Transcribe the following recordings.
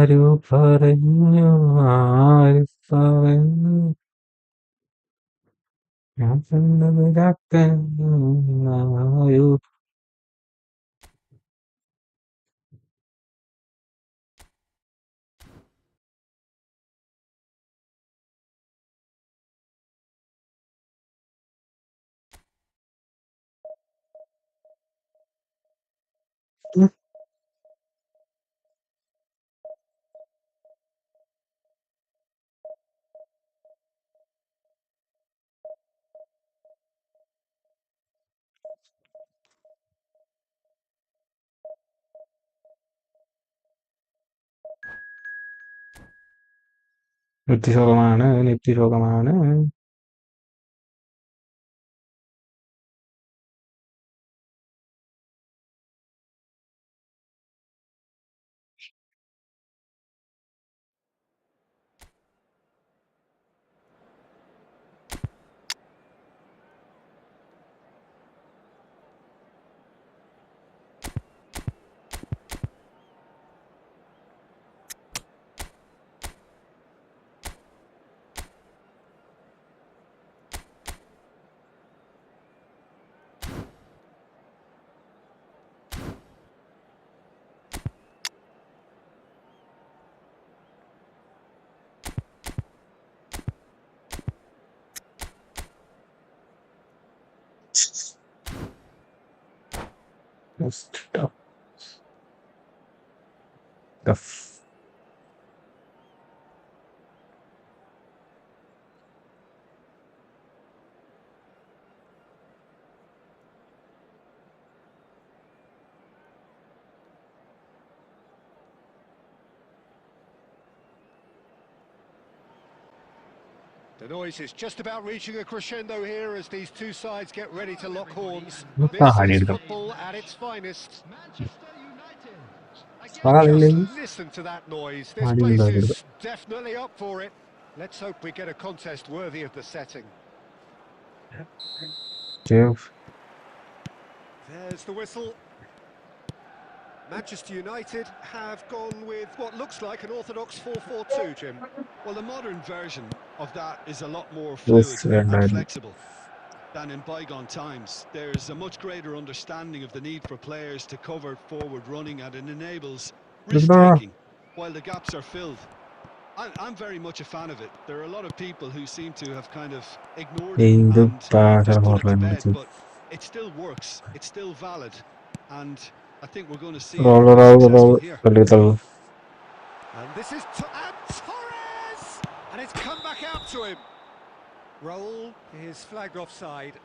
ആരു പറഞ്ഞു ആര് പറഞ്ഞു ഞാൻ ചെന്നത് കാക്കനായോ. നിത്യശോകമാണ് നിത്യശോകമാണ്. Tough. The noise is just about reaching a crescendo here as these two sides get ready to lock horns. ആ This is അടിയെടുക്കാം. football at its finest. അടിയില്ലെങ്കിൽ Just listen to that noise. This place അടിയെടുക്കാം. is definitely up for it. Let's hope we get a contest worthy of the setting. There's the whistle. Manchester United have gone with what looks like an orthodox 4-4-2, Jim. Well, the modern version of that is a lot more fluid and flexible than in bygone times. There's a much greater understanding of the need for players to cover forward running, and it enables risk-taking while the gaps are filled. I'm very much a fan of it. There are a lot of people who seem to have kind of ignored it and just put it to bed, but it still works, it's still valid, and I think we're going to see it be successful here. And this is and Torres! And it's come back out to him. Raul is flagged offside.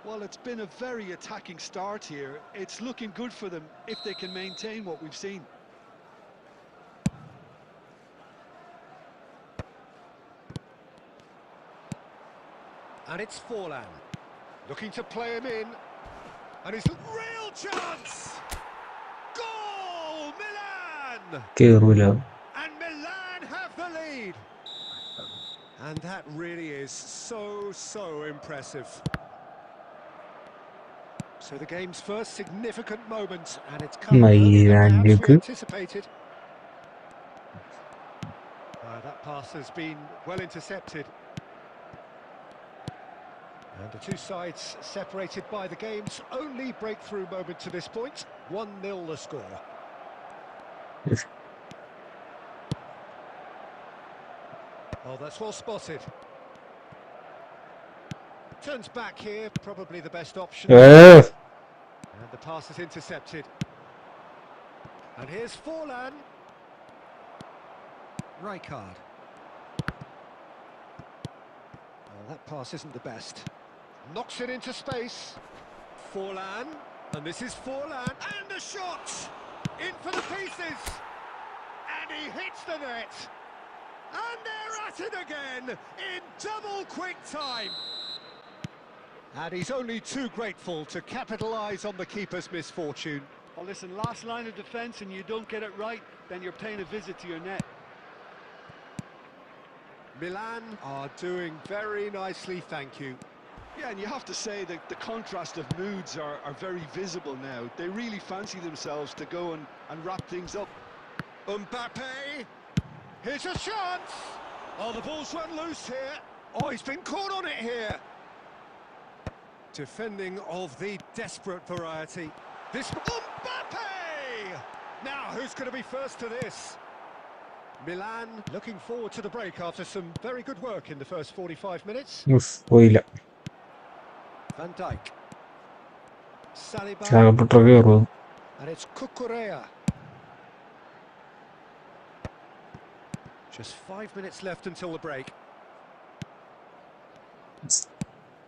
Well, it's been a very attacking start here. It's looking good for them if they can maintain what we've seen. And it's Forlan. Looking to play him in. And his real chance! Goal! Milan! And Milan have the lead. And that really is so impressive. So the game's first significant moment, and it's come earlier than perhaps we anticipated. That pass has been well intercepted. And the two sides separated by the game's only breakthrough moment to this point. 1-0 the score. Yes. Oh, that's well spotted. Turns back here, probably the best option. And the pass is intercepted. And here's Forlan. Rijkaard. Well, that pass isn't the best. Knocks it into space. Forlan. And this is Forlan. And a shot! In for the pieces! And he hits the net! And they're at it again in double quick time. And he's only too grateful to capitalise on the keeper's misfortune. Well, listen, last line of defence and you don't get it right, then you're paying a visit to your net. Milan are doing very nicely, thank you. Yeah, and you have to say that the contrast of moods are very visible now. They really fancy themselves to go and wrap things up. Mbappe. Here's a chance. Oh, the ball's run loose here. Oh, he's been caught on it here. Defending of the desperate variety. This Mbappe! Now, who's going to be first to this? Milan looking forward to the break after some very good work in the first 45 minutes. പോയില്ല. Van Dijk. Saliba. ചാകപ്പെട്ടൊക്കെ കയറും. And it's Cucurella. Just 5 minutes left until the break.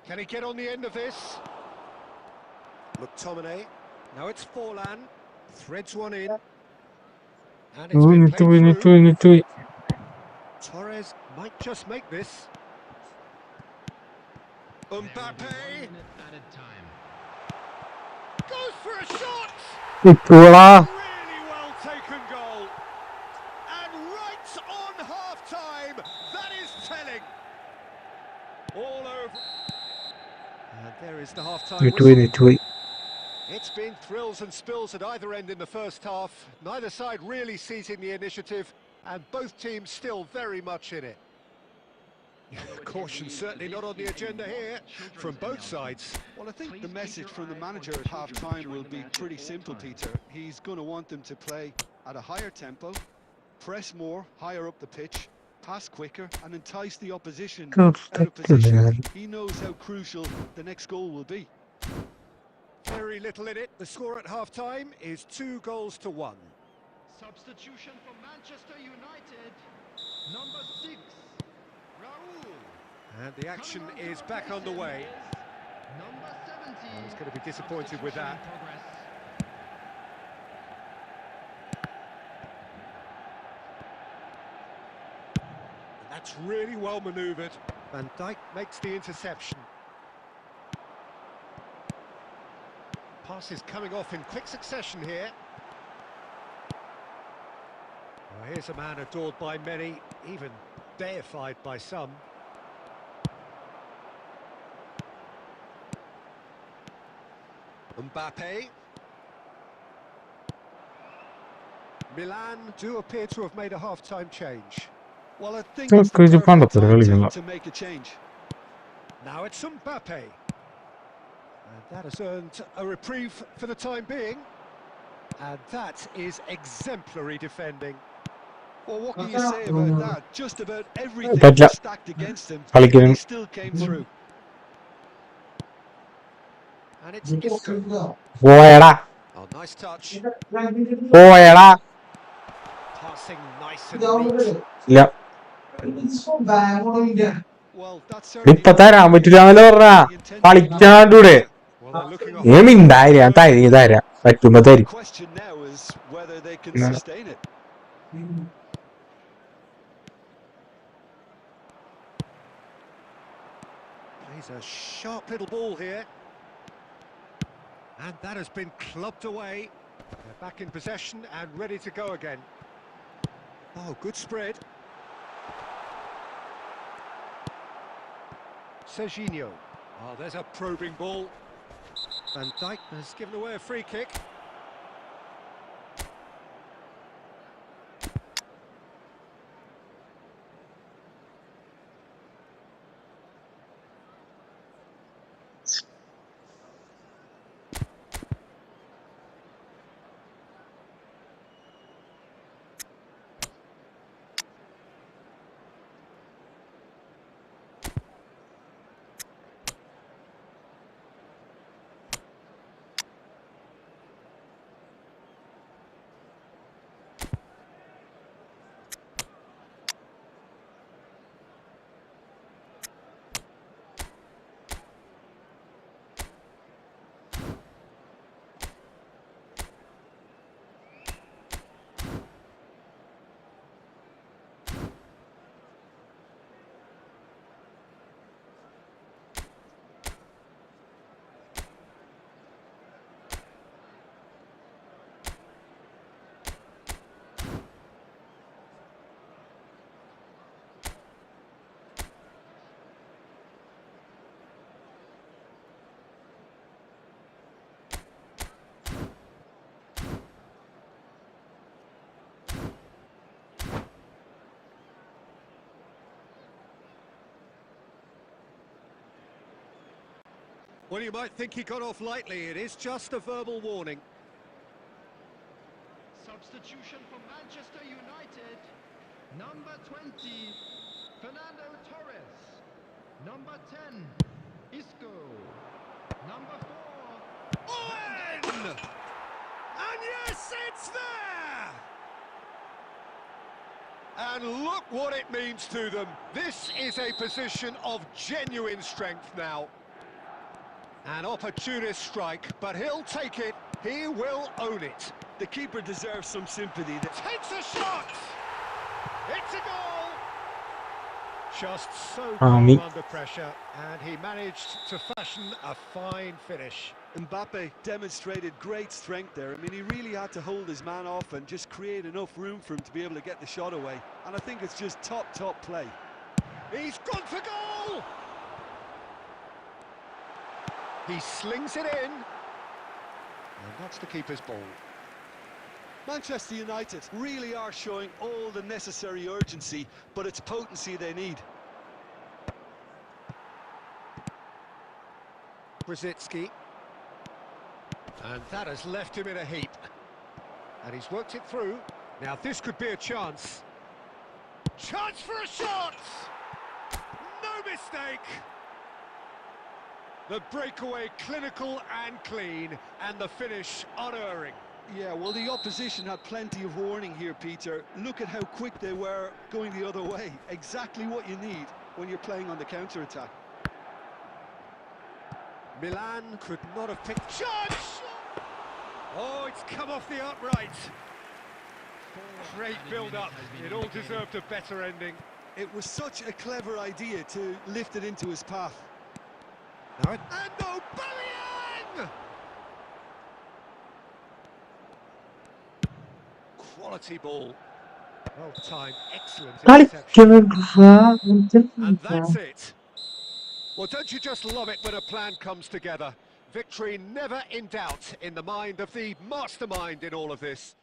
Can he get on the end of this? McTominay. Now it's Forlan. Threads one in. And it's been played through. Torres might just make this. Mbappe. Goes for a shot! ഇപ്പോളാ Really well taken goal. And right on half-time, that is telling. All over. And there is the half-time whistle. നെറ്റുപോയി. It's been thrills and spills at either end in the first half. Neither side really seizing the initiative, and both teams still very much in it. Caution certainly not on the agenda here from both sides. Well, I think the message from the manager at half-time will be pretty simple, Peter. He's going to want them to play at a higher tempo, press more, higher up the pitch, pass quicker, and entice the opposition out of position. He knows how crucial the next goal will be. Very little in it. The score at half-time is 2-1. Substitution for Manchester United, number 6, Raul. And the action is back underway. Number 70. He's going to be disappointed with that. And that's really well manoeuvred. Van Dijk makes the interception. Passes coming off in quick succession here. Well, here's a man adored by many, even deified by some. Mbappe. Milan do appear to have made a half-time change. Well, I think it's the perfect time to make a change. Now it's Mbappe. And that has earned a reprieve for the time being. And that is exemplary defending. Well, what can you say about that? Just about everything was stacked against him, and he still came through. And it's Isco. പോയടാ Oh, nice touch. പോയടാ. Passing nice and neat. ഇല്ല Well, that's ഇപ്പൊ തരാൻ പറ്റില്ലാന്നല്ലോ പറഞ്ഞ കളിക്കാണ്ടൂടെ. Well, they're looking off. ഏമിണ്ടായി ഞാൻ തരാം പറ്റുമ്പോ the തരും. question now is whether they can sustain it. Plays a sharp little ball here. And that has been clubbed away. They're back in possession and ready to go again. Oh, good spread. Serginho. Oh, there's a probing ball. Van Dijk has given away a free kick. Well, you might think he got off lightly. It is just a verbal warning. Substitution for Manchester United. Number 20, Fernando Torres. Number 10, Isco. Number 4, Owen! And yes, it's there! And look what it means to them. This is a position of genuine strength now. An opportunist strike, but he'll take it. He will own it. The keeper deserves some sympathy. Takes a shot! It's a goal! Just so Me. calm under pressure, and he managed to fashion a fine finish. Mbappe demonstrated great strength there. I mean, he really had to hold his man off and just create enough room for him to be able to get the shot away. And I think it's just top play. He's gone for goal! He slings it in. And that's the keeper's ball. Manchester United really are showing all the necessary urgency, but it's potency they need. Brzezinski. And that has left him in a heap. And he's worked it through. Now this could be a chance. Chance for a shot! No mistake! The breakaway clinical and clean, and the finish unerring. Yeah, well, the opposition had plenty of warning here, Peter. Look at how quick they were going the other way. Exactly what you need when you're playing on the counter-attack. Milan could not have picked... Chance! Oh, it's come off the upright. Great build-up. It all deserved a better ending. It was such a clever idea to lift it into his path. Now and Aubameyang! Quality ball. Well timed, excellent interception. And that's it. Well, don't you just love it when a plan comes together? Victory never in doubt in the mind of the mastermind in all of this.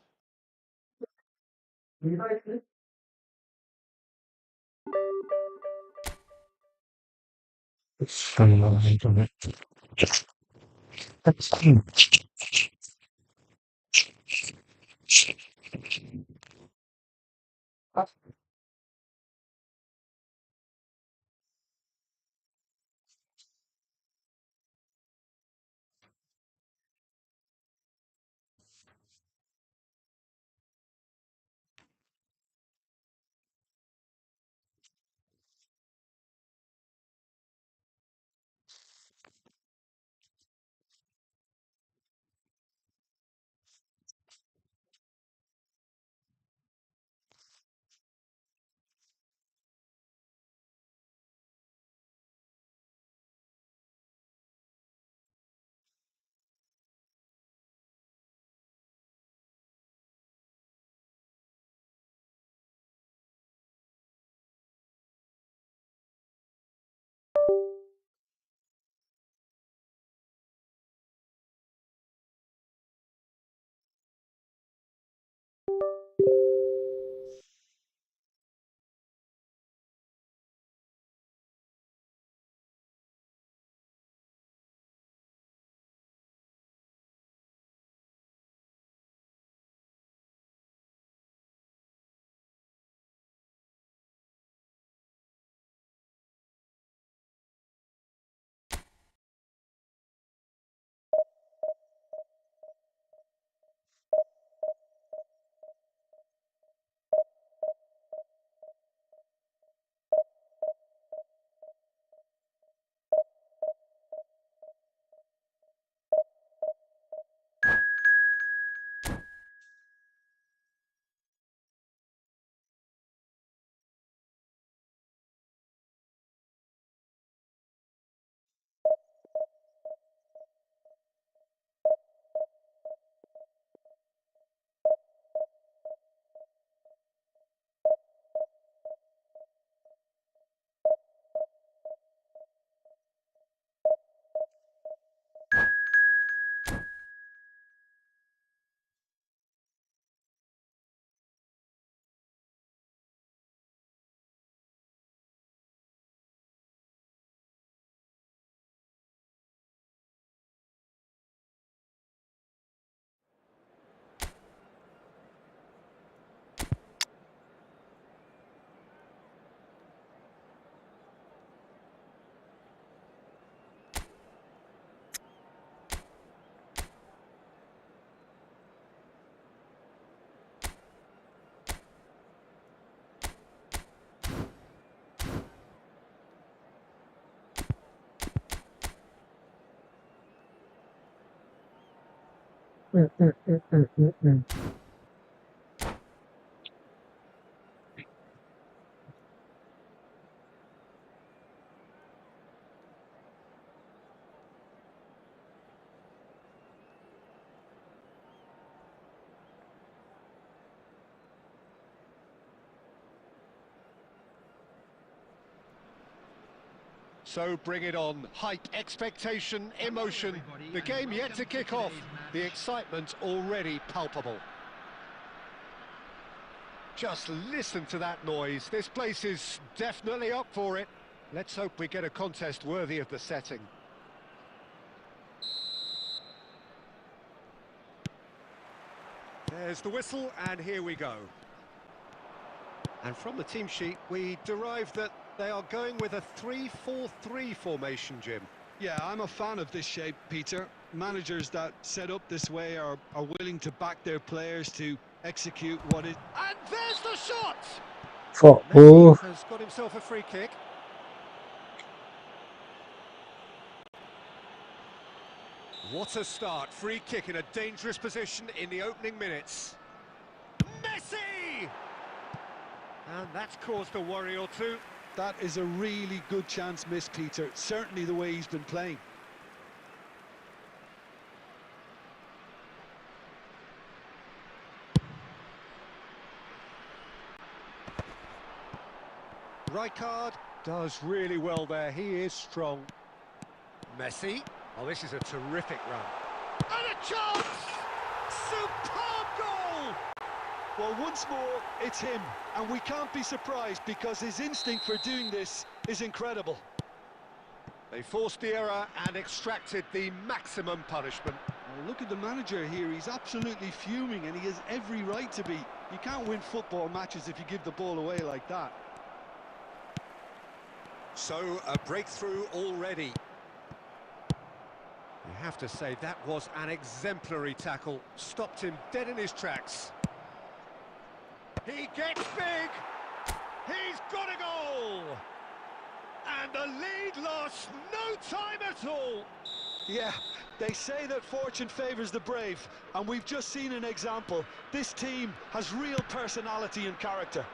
So bring it on. Hype, expectation, emotion. The game yet to kick off. The excitement already palpable. Just listen to that noise. This place is definitely up for it. Let's hope we get a contest worthy of the setting. There's the whistle, and here we go. And from the team sheet, we derive that they are going with a 3-4-3 formation, Jim. Yeah, I'm a fan of this shape, Peter. Managers that set up this way are willing to back their players to execute what it... And there's the shot! Oh, Messi has got himself a free kick. What a start. Free kick in a dangerous position in the opening minutes. Messi! And that's caused a worry or two. That is a really good chance missed, Peter. Certainly the way he's been playing. Rijkaard does really well there. He is strong. Messi. Oh, this is a terrific run. And a chance! Superb goal! Well, once more, it's him. And we can't be surprised because his instinct for doing this is incredible. They forced the error and extracted the maximum punishment. Well, look at the manager here. He's absolutely fuming and he has every right to be. You can't win football matches if you give the ball away like that. So, a breakthrough already. You have to say that was an exemplary tackle. Stopped him dead in his tracks. He gets big! He's got a goal! And the lead lost no time at all! Yeah, they say that fortune favours the brave, and we've just seen an example. This team has real personality and character.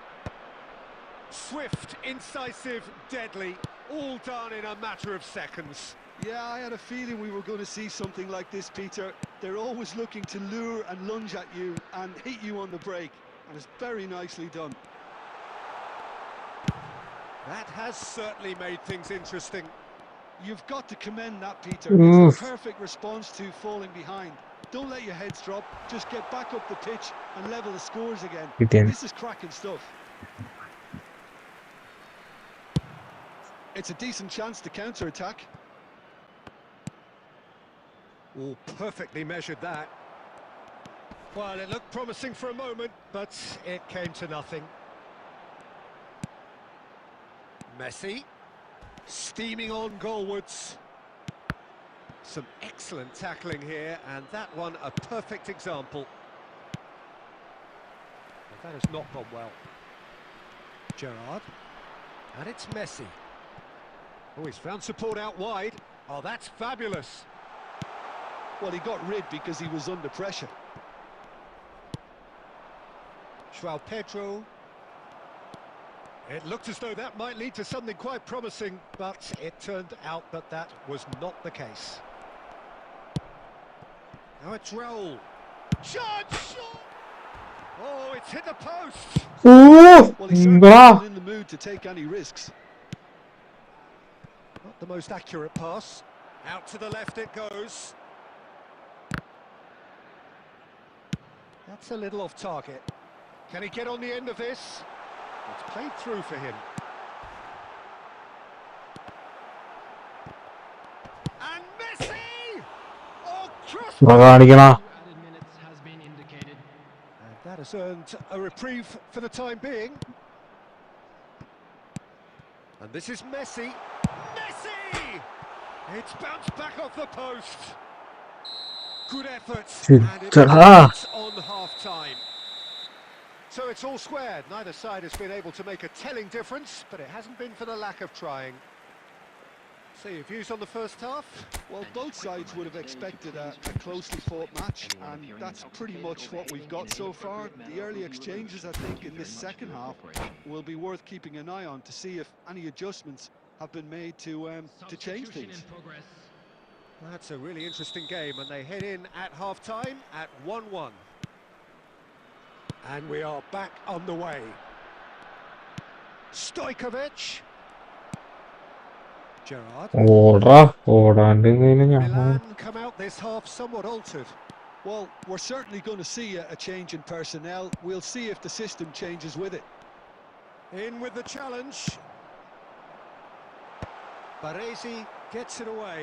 Swift, incisive, deadly, all done in a matter of seconds. Yeah, I had a feeling we were going to see something like this, Peter. They're always looking to lure and lunge at you and hit you on the break, and it's very nicely done. That has certainly made things interesting. You've got to commend that, Peter. It's the perfect response to falling behind. Don't let your heads drop, just get back up the pitch and level the scores again. This is cracking stuff. It's a decent chance to counter-attack. Oh, perfectly measured that. Well, it looked promising for a moment, but it came to nothing. Messi, steaming on goalwards. Some excellent tackling here, and that one a perfect example. But that has not gone well. Gerrard, and it's Messi. Oh, he's found support out wide. Oh, that's fabulous. Well, he got rid because he was under pressure. João Pedro. It looked as though that might lead to something quite promising, but it turned out that that was not the case. Now it's Raul. Shot! Oh, it's hit the post! Well, he's certainly not in the mood to take any risks. Not the most accurate pass. Out to the left it goes. That's a little off target. Can he get on the end of this? It's played through for him. And Messi! Oh, cross! And that has earned a reprieve for the time being. And this is Messi. Messi! It's bounced back off the post. Good effort. And it's on half-time. So it's all squared. Neither side has been able to make a telling difference, but it hasn't been for the lack of trying. So your views on the first half? Well, both sides would have expected a closely fought match, and that's pretty much what we've got so far. The early exchanges, I think, in this second half will be worth keeping an eye on to see if any adjustments have been made to change things. That's a really interesting game, and they head in at half-time at 1-1. And we are back on the way. Stojkovic. Gerrard. ഓടാ ഓടാണ്ട് ഞാൻ Milan come out this half somewhat altered. Well, we're certainly going to see a change in personnel. We'll see if the system changes with it. In with the challenge. Baresi gets it away.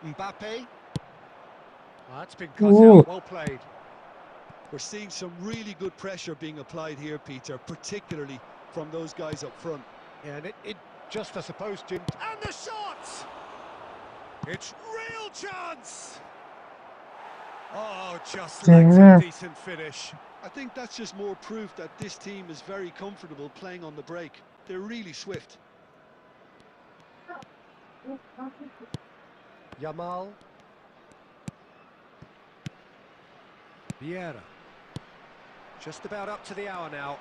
Mbappe. That's been cut out, well played. We're seeing some really good pressure being applied here, Peter, particularly from those guys up front. Yeah, and it just, I suppose, Jim. And the shot! It's real chance! Oh, just like a decent finish. I think that's just more proof that this team is very comfortable playing on the break. They're really swift. Yamal. Vieira. Just about up to the hour now.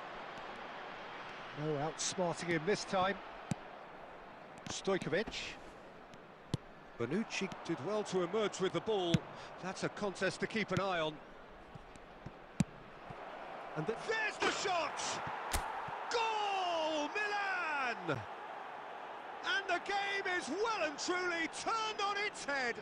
No outsmarting him this time. Stojkovic. Bonucci did well to emerge with the ball. That's a contest to keep an eye on. And there's the shot! Goal! Milan! And the game is well and truly turned on its head.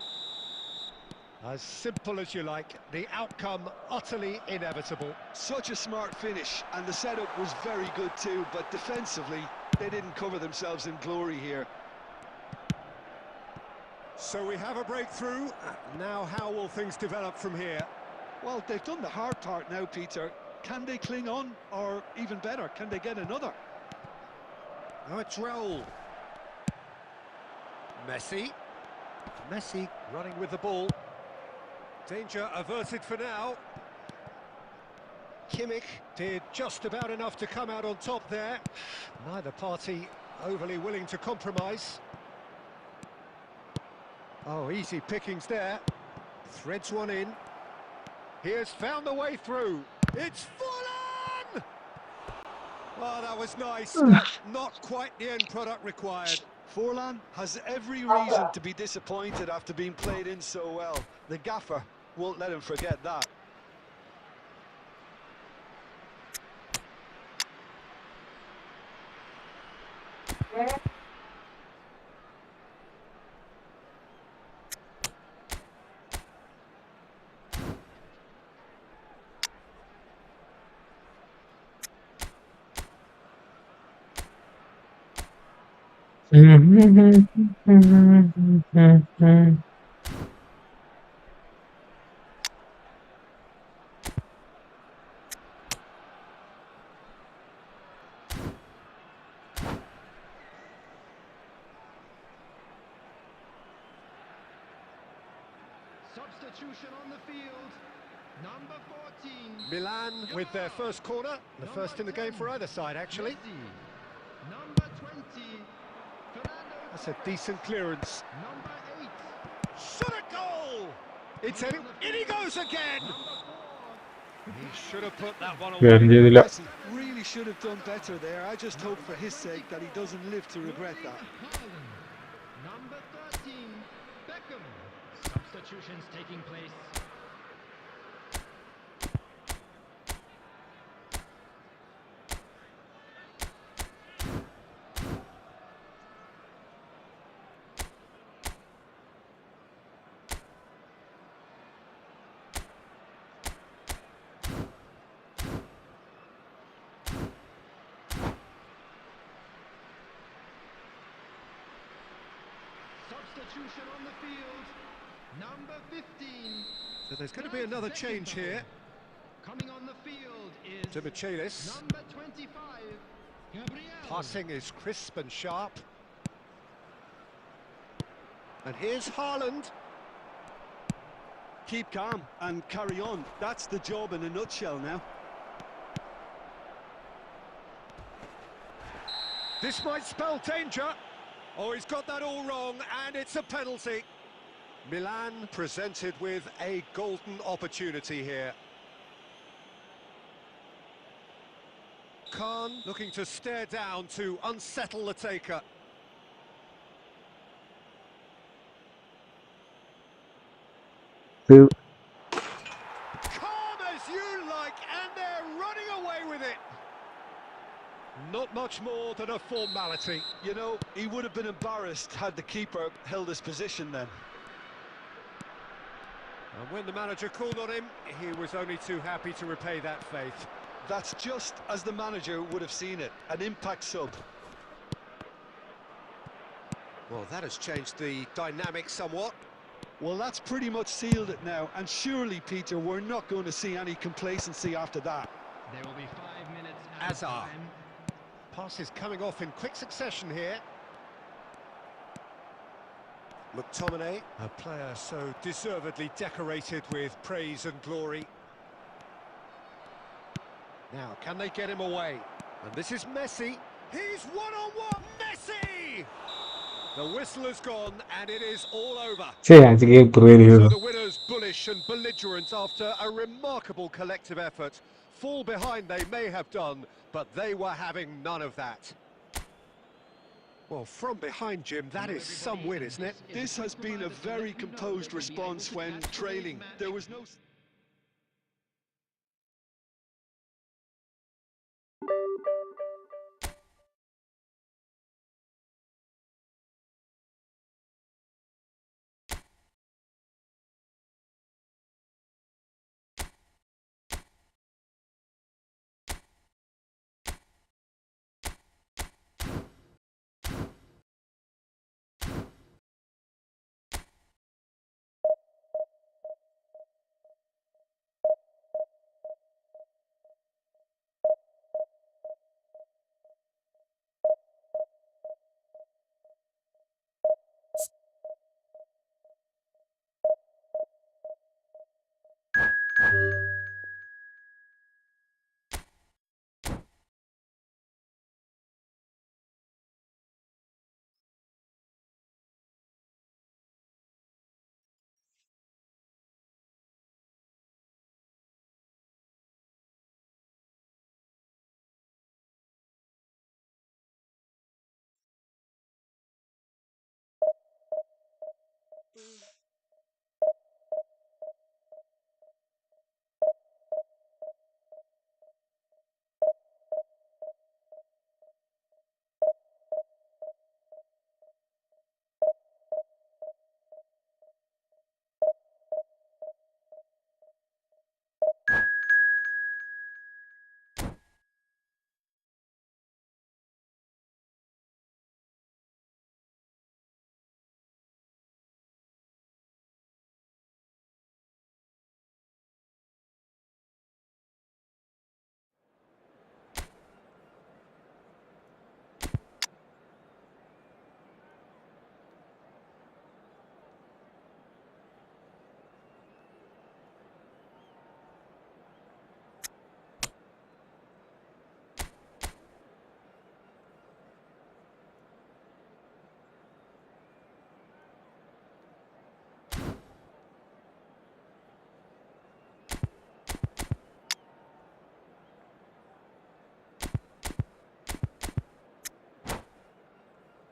As simple as you like, the outcome utterly inevitable. Such a smart finish, and the setup was very good too, but defensively, they didn't cover themselves in glory here. So we have a breakthrough. Now how will things develop from here? Well, they've done the hard part now, Peter. Can they cling on, or even better, can they get another? Now it's Raul. Messi. Messi running with the ball. Danger averted for now. Kimmich did just about enough to come out on top there. Neither party overly willing to compromise. Oh, easy pickings there. Threads one in. Here's found the way through. It's Forlan! Oh, that was nice, but not quite the end product required. Forlan has every reason to be disappointed after being played in so well. The gaffer won't let him forget that. Substitution on the field. Number 14. Milan with their first corner. The first in the game for either side, actually. Number 20. Fernando. That's a decent clearance. Number 8. Shot a goal! It's in he goes again! He should have put that one away. Messi really should have done better there. I just hope for his sake that he doesn't live to regret that. Number 13. Beckham. Substitutions taking place. Substitution on the field. Number 15. So there's going to be another change here. Coming on the field is To Michelis. number 25. Gabriel. Passing is crisp and sharp. And here's Haaland. Keep calm and carry on. That's the job in a nutshell now. This might spell danger. Oh, he's got that all wrong, and it's a penalty. Milan presented with a golden opportunity here. Khan looking to stare down to unsettle the taker. ഇത് Calm as you like, and they're running away with it. Not much more than a formality. You know, he would have been embarrassed had the keeper held his position then. And when the manager called on him, he was only too happy to repay that faith. That's just as the manager would have seen it, an impact sub. Well, that has changed the dynamic somewhat. Well, that's pretty much sealed it now, and surely, Peter, we're not going to see any complacency after that. There will be 5 minutes added Azar. time. Passes coming off in quick succession here. McTominay, a player so deservedly decorated with praise and glory. Now, can they get him away? And this is Messi. He's one-on-one, Messi! The whistle has gone, and it is all over. ശരി keeper So വരികയുള്ളൂ. the winners bullish and belligerent after a remarkable collective effort. Fall behind they may have done, but they were having none of that. Well, from behind, Jim, that is some win, isn't it? This has been a very composed response when trailing. There was no...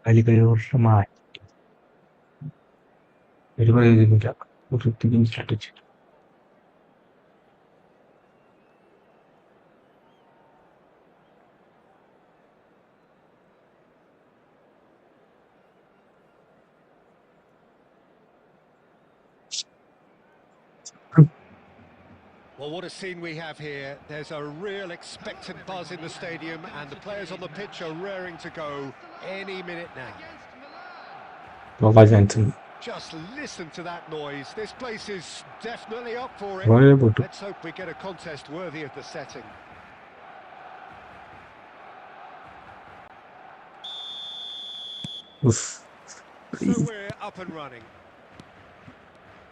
കളികൾ വർഷമായി ഒരു പ്രയോജനമില്ല. ഒരു team strategy. Well, what a scene we have here. There's a real expectant buzz in the stadium, and the players on the pitch are raring to go any minute now. Just listen to that noise. This place is definitely up for it. Let's hope we get a contest worthy of the setting. So we're up and running.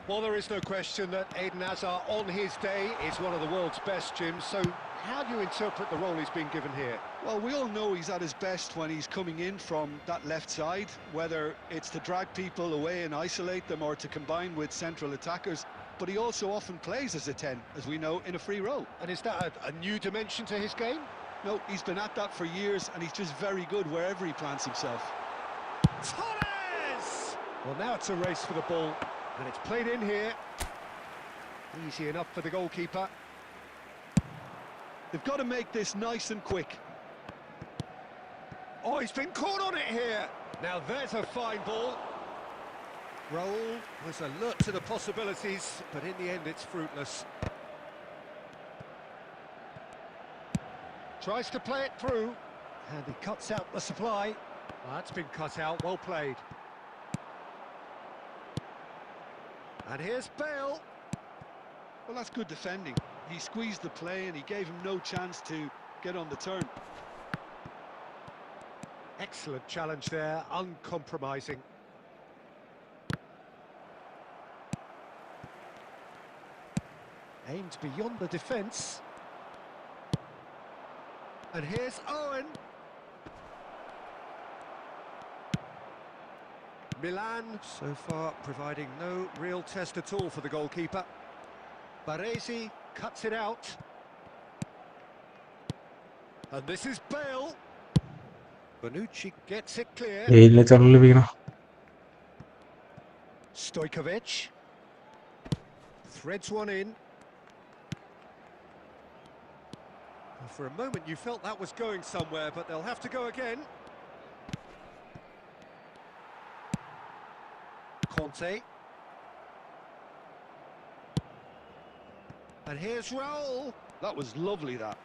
Well, there is no question that Eden Hazard on his day is one of the world's best, Jim, so How do you interpret the role he's been given here? Well, we all know he's at his best when he's coming in from that left side, whether it's to drag people away and isolate them or to combine with central attackers. But he also often plays as a 10, as we know, in a free role. And is that a new dimension to his game? No, he's been at that for years, and he's just very good wherever he plants himself. Torres! Well, now it's a race for the ball, and it's played in here. Easy enough for the goalkeeper. They've got to make this nice and quick. Oh, he's been caught on it here. Now there's a fine ball. Raul was alert to the possibilities, but in the end it's fruitless. Tries to play it through, and he cuts out the supply. That's been cut out, well played. And here's Bale. Well, that's good defending. He squeezed the play and he gave him no chance to get on the turn. Excellent challenge there, uncompromising. Aimed beyond the defence. And here's Owen. Milan, so far, providing no real test at all for the goalkeeper. Baresi cuts it out. And this is Bale. Bonucci gets it clear. Stojkovic. Threads one in. For a moment you felt that was going somewhere, but they'll have to go again. Conte. And here's Raul. That was lovely, that.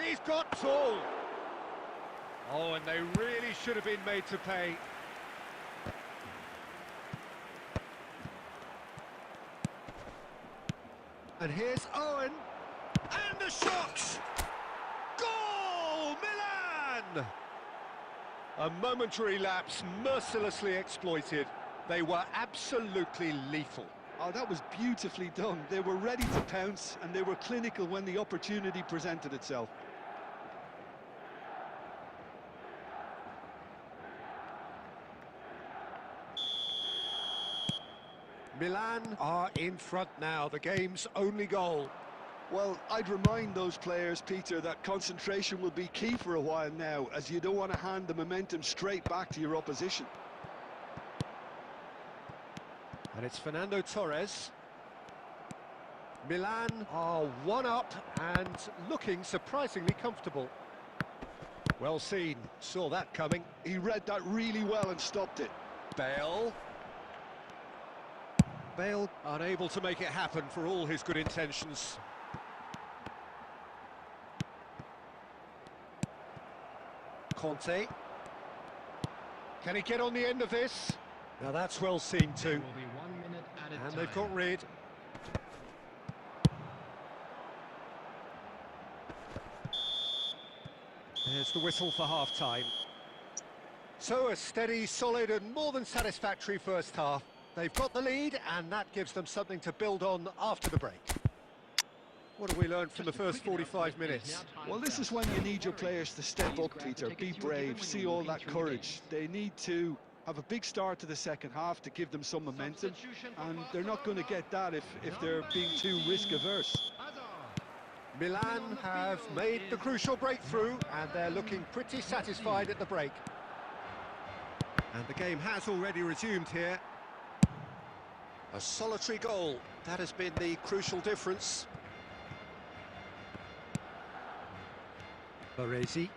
He's got tall. Oh, and they really should have been made to pay. And here's Owen. And the shot! Goal! Milan! A momentary lapse mercilessly exploited. They were absolutely lethal. Oh, that was beautifully done. They were ready to pounce and they were clinical when the opportunity presented itself. Milan are in front now, the game's only goal. Well, I'd remind those players, Peter, that concentration will be key for a while now, as you don't want to hand the momentum straight back to your opposition. And it's Fernando Torres. Milan are one up and looking surprisingly comfortable. Well seen, saw that coming. He read that really well and stopped it. Bale. Bale unable to make it happen for all his good intentions. Conte. Can he get on the end of this? Now that's well seen too. And they've got rid. There's the whistle for half-time. So a steady, solid and more than satisfactory first half. They've got the lead and that gives them something to build on after the break. What have we learned from the first 45 minutes? Well, this is when you need your players to step up, Peter, be brave, see all that courage. They need to have a big start to the second half to give them some momentum, and they're not going to get that if they're being too risk-averse. Milan have made the crucial breakthrough, and they're looking pretty satisfied at the break. And the game has already resumed here. A solitary goal, that has been the crucial difference. Baresi.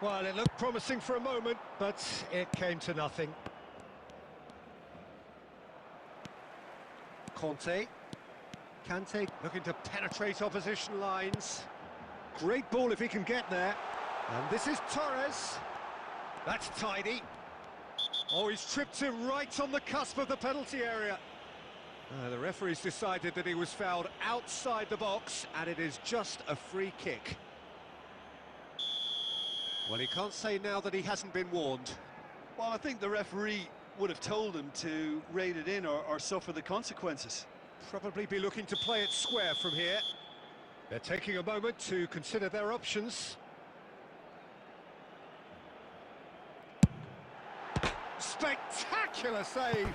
Well, it looked promising for a moment, but it came to nothing. Conte. Kante looking to penetrate opposition lines. Great ball if he can get there. And this is Torres. That's tidy. Oh, he's tripped him right on the cusp of the penalty area. The referee's decided that he was fouled outside the box, and it is just a free kick. Well, he can't say now that he hasn't been warned. Well, I think the referee would have told him to rate it in or suffer the consequences. Probably be looking to play it square from here. They're taking a moment to consider their options. Spectacular save!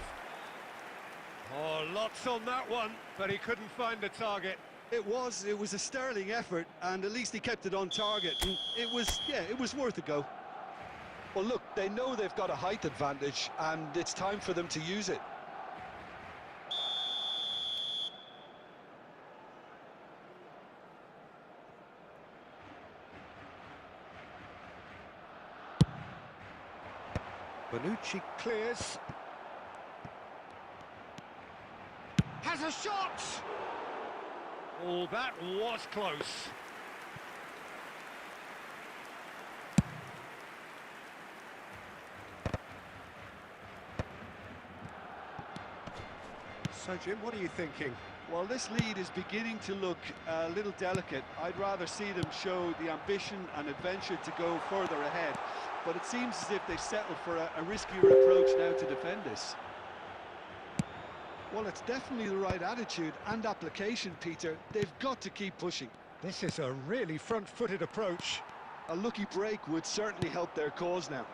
Oh, lots on that one, but he couldn't find the target. It was a sterling effort, and at least he kept it on target. And it was worth a go. Well, look, they know they've got a height advantage, and it's time for them to use it. Bonucci clears. Has a shot! Oh, that was close. So, Jim, what are you thinking? Well, this lead is beginning to look a little delicate. I'd rather see them show the ambition and adventure to go further ahead. But it seems as if they settle for a riskier approach now to defend this. Well, it's definitely the right attitude and application, Peter. They've got to keep pushing. This is a really front-footed approach. A lucky break would certainly help their cause now.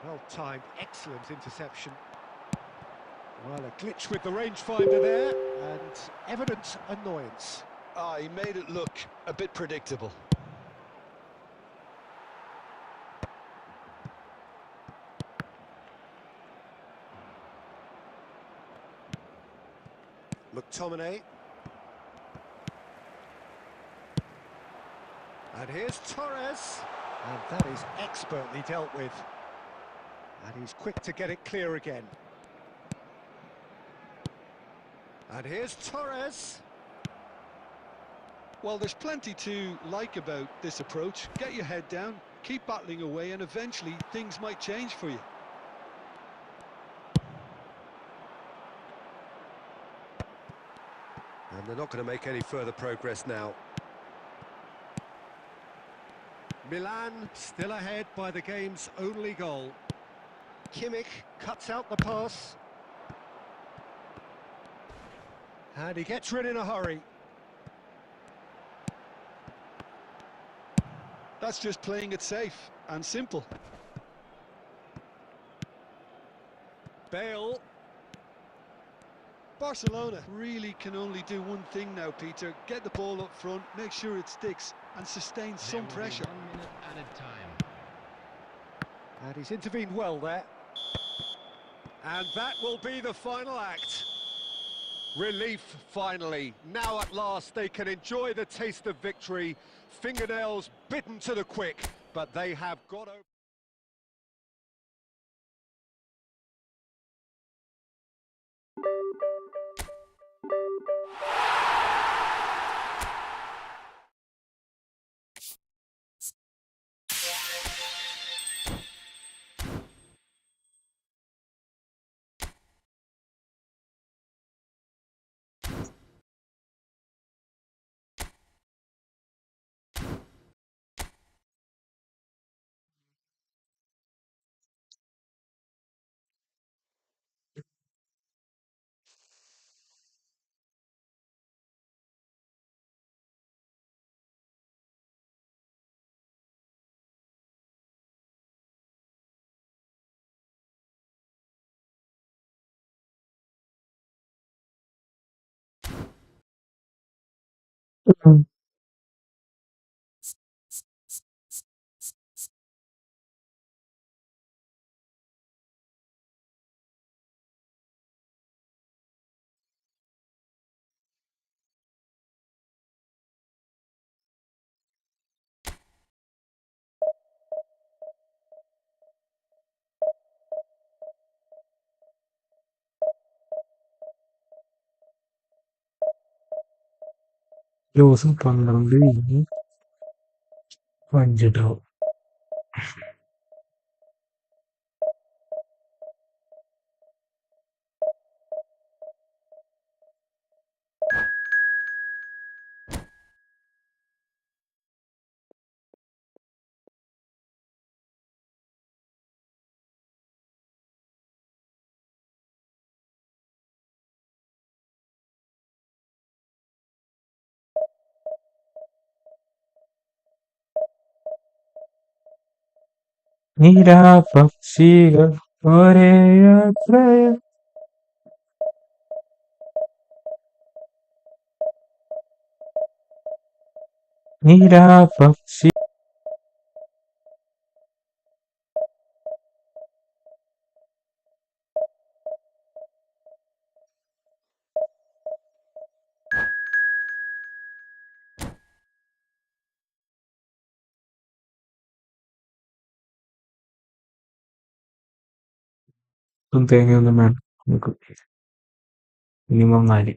Well-timed, excellent interception. Well, a glitch with the rangefinder there, and evident annoyance. Ah, he made it look a bit predictable. McTominay. And here's Torres. And that is expertly dealt with. And he's quick to get it clear again. And here's Torres. Well, there's plenty to like about this approach. Get your head down, keep battling away, and eventually things might change for you. And they're not going to make any further progress now. Milan still ahead by the game's only goal. Kimmich cuts out the pass. And he gets rid in a hurry. That's just playing it safe and simple. Bale. Barcelona really can only do one thing now, Peter. Get the ball up front, make sure it sticks, and sustain some pressure. 1 minute added time. And he's intervened well there. And that will be the final act. Relief, finally. Now at last they can enjoy the taste of victory. Fingernails bitten to the quick, but they have got over. ദിവസം 12 കഴിഞ്ഞ് 5 നിരാപക്ഷികൾ ഒരേ യാത്രയിൽ. നിരാപക്ഷി തേങ്ങയൊന്നും വേണം നമുക്ക്. Minimum 4.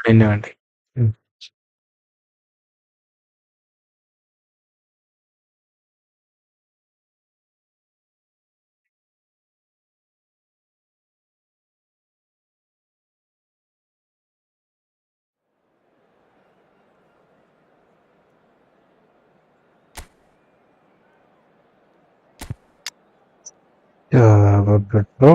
തന്നെ വേണ്ടേ. കേട്ടോ.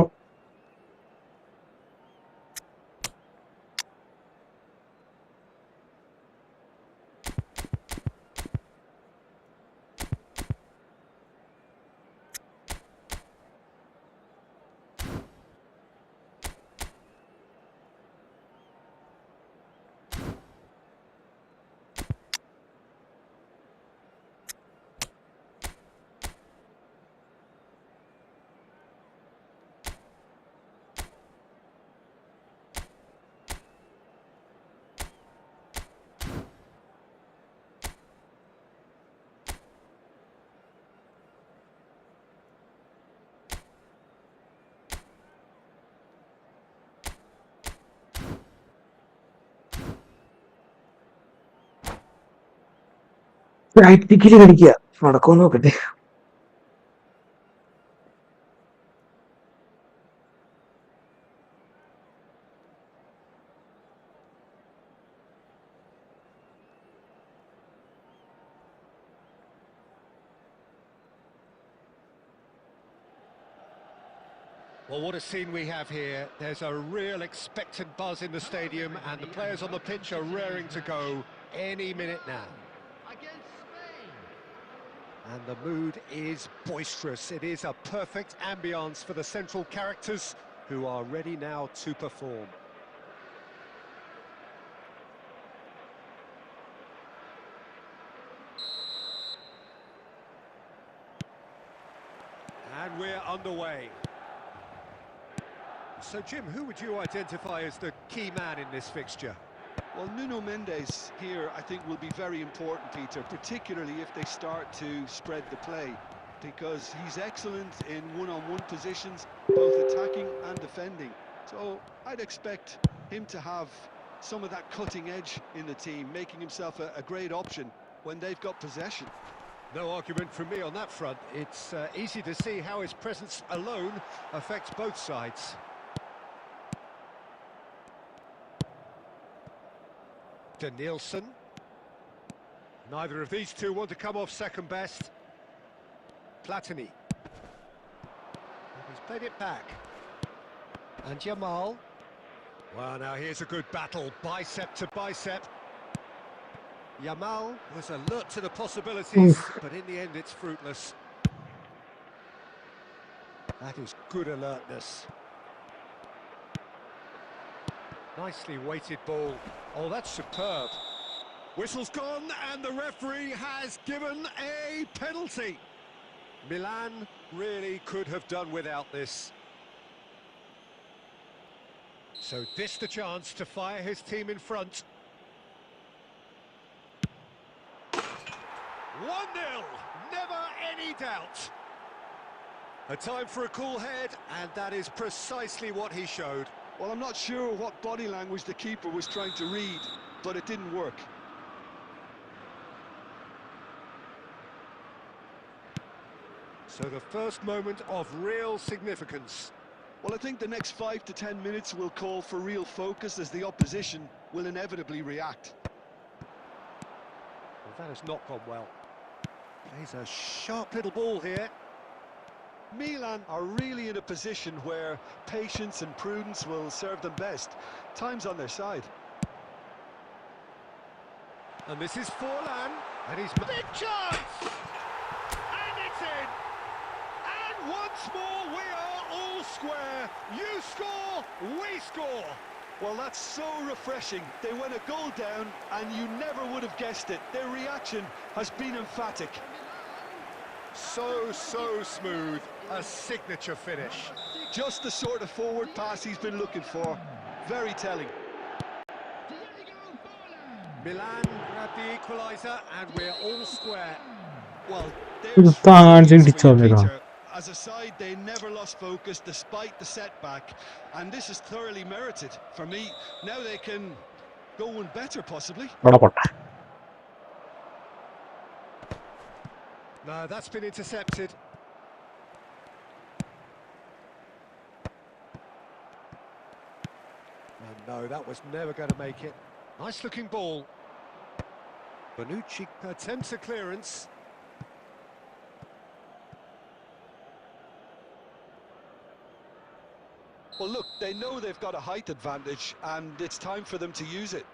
Practically കളിക്കുക നടക്കുമോ നോക്കട്ടെ. Well, what a scene we have here. There's a real expectant buzz in the stadium and the players on the pitch are raring to go any minute now. Against Spain. And the mood is boisterous. It is a perfect ambience for the central characters who are ready now to perform. And we're underway. So, Jim, who would you identify as the key man in this fixture? Well, Nuno Mendes here, I think, will be very important, Peter, particularly if they start to spread the play, because he's excellent in one-on-one positions, both attacking and defending. So I'd expect him to have some of that cutting edge in the team, making himself a great option when they've got possession. No argument from me on that front. It's easy to see how his presence alone affects both sides. Nielsen. Neither of these two want to come off second best. Platini. He's played it back. And Jamal. Well, now here's a good battle, bicep to bicep. Jamal was alert to the possibilities, but in the end it's fruitless. That is good alertness. Nicely weighted ball. Oh, that's superb. Whistle's gone and the referee has given a penalty. Milan really could have done without this. So this the chance to fire his team in front. 1-0, never any doubt. A time for a cool head, and that is precisely what he showed. Well, I'm not sure what body language the keeper was trying to read, but it didn't work. So the first moment of real significance. Well, I think the next 5 to 10 minutes will call for real focus as the opposition will inevitably react. Well, that has not gone well. Plays a sharp little ball here. Milan are really in a position where patience and prudence will serve them best. Time's on their side. And this is Forlan, and he's... Big chance! And it's in! And once more we are all square. You score, we score. Well, that's so refreshing. They went a goal down and you never would have guessed it. Their reaction has been emphatic. So smooth. A signature finish. Just the sort of forward pass he's been looking for. Very telling. Milan grabbed the equaliser and we're all square. Well, ഇത് കാണിച്ചിടിച്ചോ Peter. As a side, they never lost focus despite the setback, and this is thoroughly merited. For me, now they can go one better, possibly. No, that's been intercepted. And no, that was never going to make it. Nice looking ball. Bonucci attempts a clearance. Well, look, they know they've got a height advantage, and it's time for them to use it.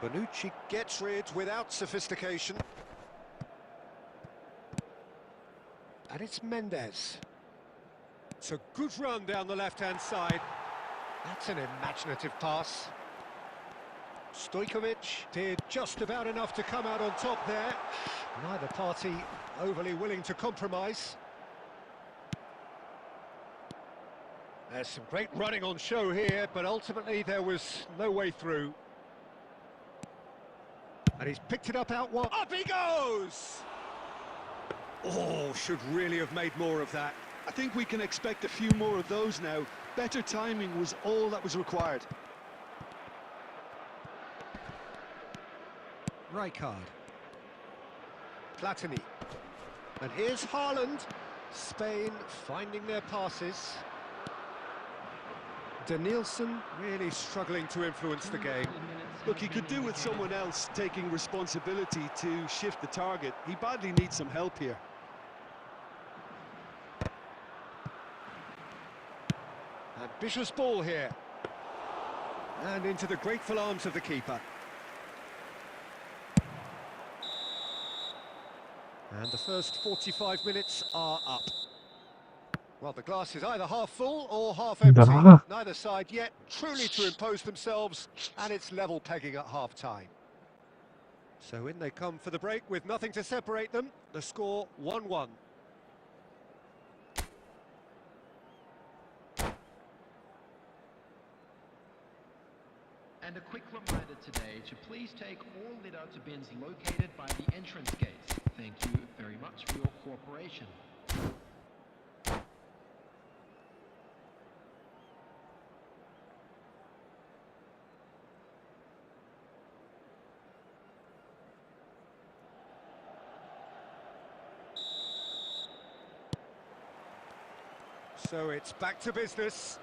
Bonucci gets rid without sophistication. And it's Mendes. It's a good run down the left-hand side. That's an imaginative pass. Stojkovic did just about enough to come out on top there. Neither party overly willing to compromise. There's some great running on show here, but ultimately there was no way through. And he's picked it up out wide. Up he goes! Oh, should really have made more of that. I think we can expect a few more of those now. Better timing was all that was required. Rijkaard. Platini. And here's Haaland. Spain finding their passes. Danielson really struggling to influence the game. Look, he could do with someone else taking responsibility to shift the target. He badly needs some help here. Ambitious ball here. And into the grateful arms of the keeper. And the first 45 minutes are up. Well, the glass is either half full or half empty. Neither side yet truly to impose themselves, and it's level pegging at half-time. So in they come for the break with nothing to separate them. The score 1-1. And a quick reminder today to please take all litter to bins located by the entrance gates. Thank you very much for your cooperation. So it's back to business.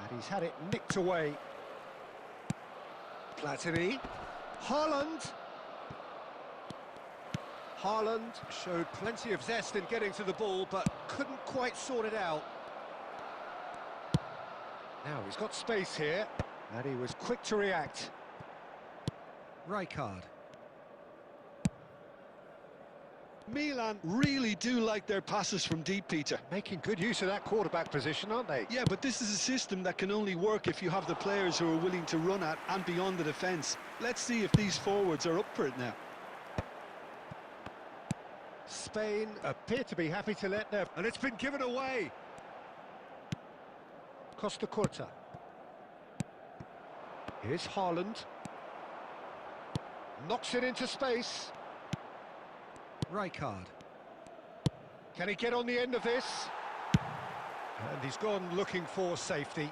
And he's had it nicked away. Platini. Haaland. Haaland showed plenty of zest in getting to the ball, but couldn't quite sort it out. Now he's got space here, and he was quick to react. Rijkaard. Milan really do like their passes from deep, Peter. Making good use of that quarterback position, aren't they? Yeah, but this is a system that can only work if you have the players who are willing to run at and beyond the defence. Let's see if these forwards are up for it now. Spain appear to be happy to let their... And it's been given away. Costa Curta. Here's Haaland. Knocks it into space. Rijkaard. Can he get on the end of this? And he's gone looking for safety.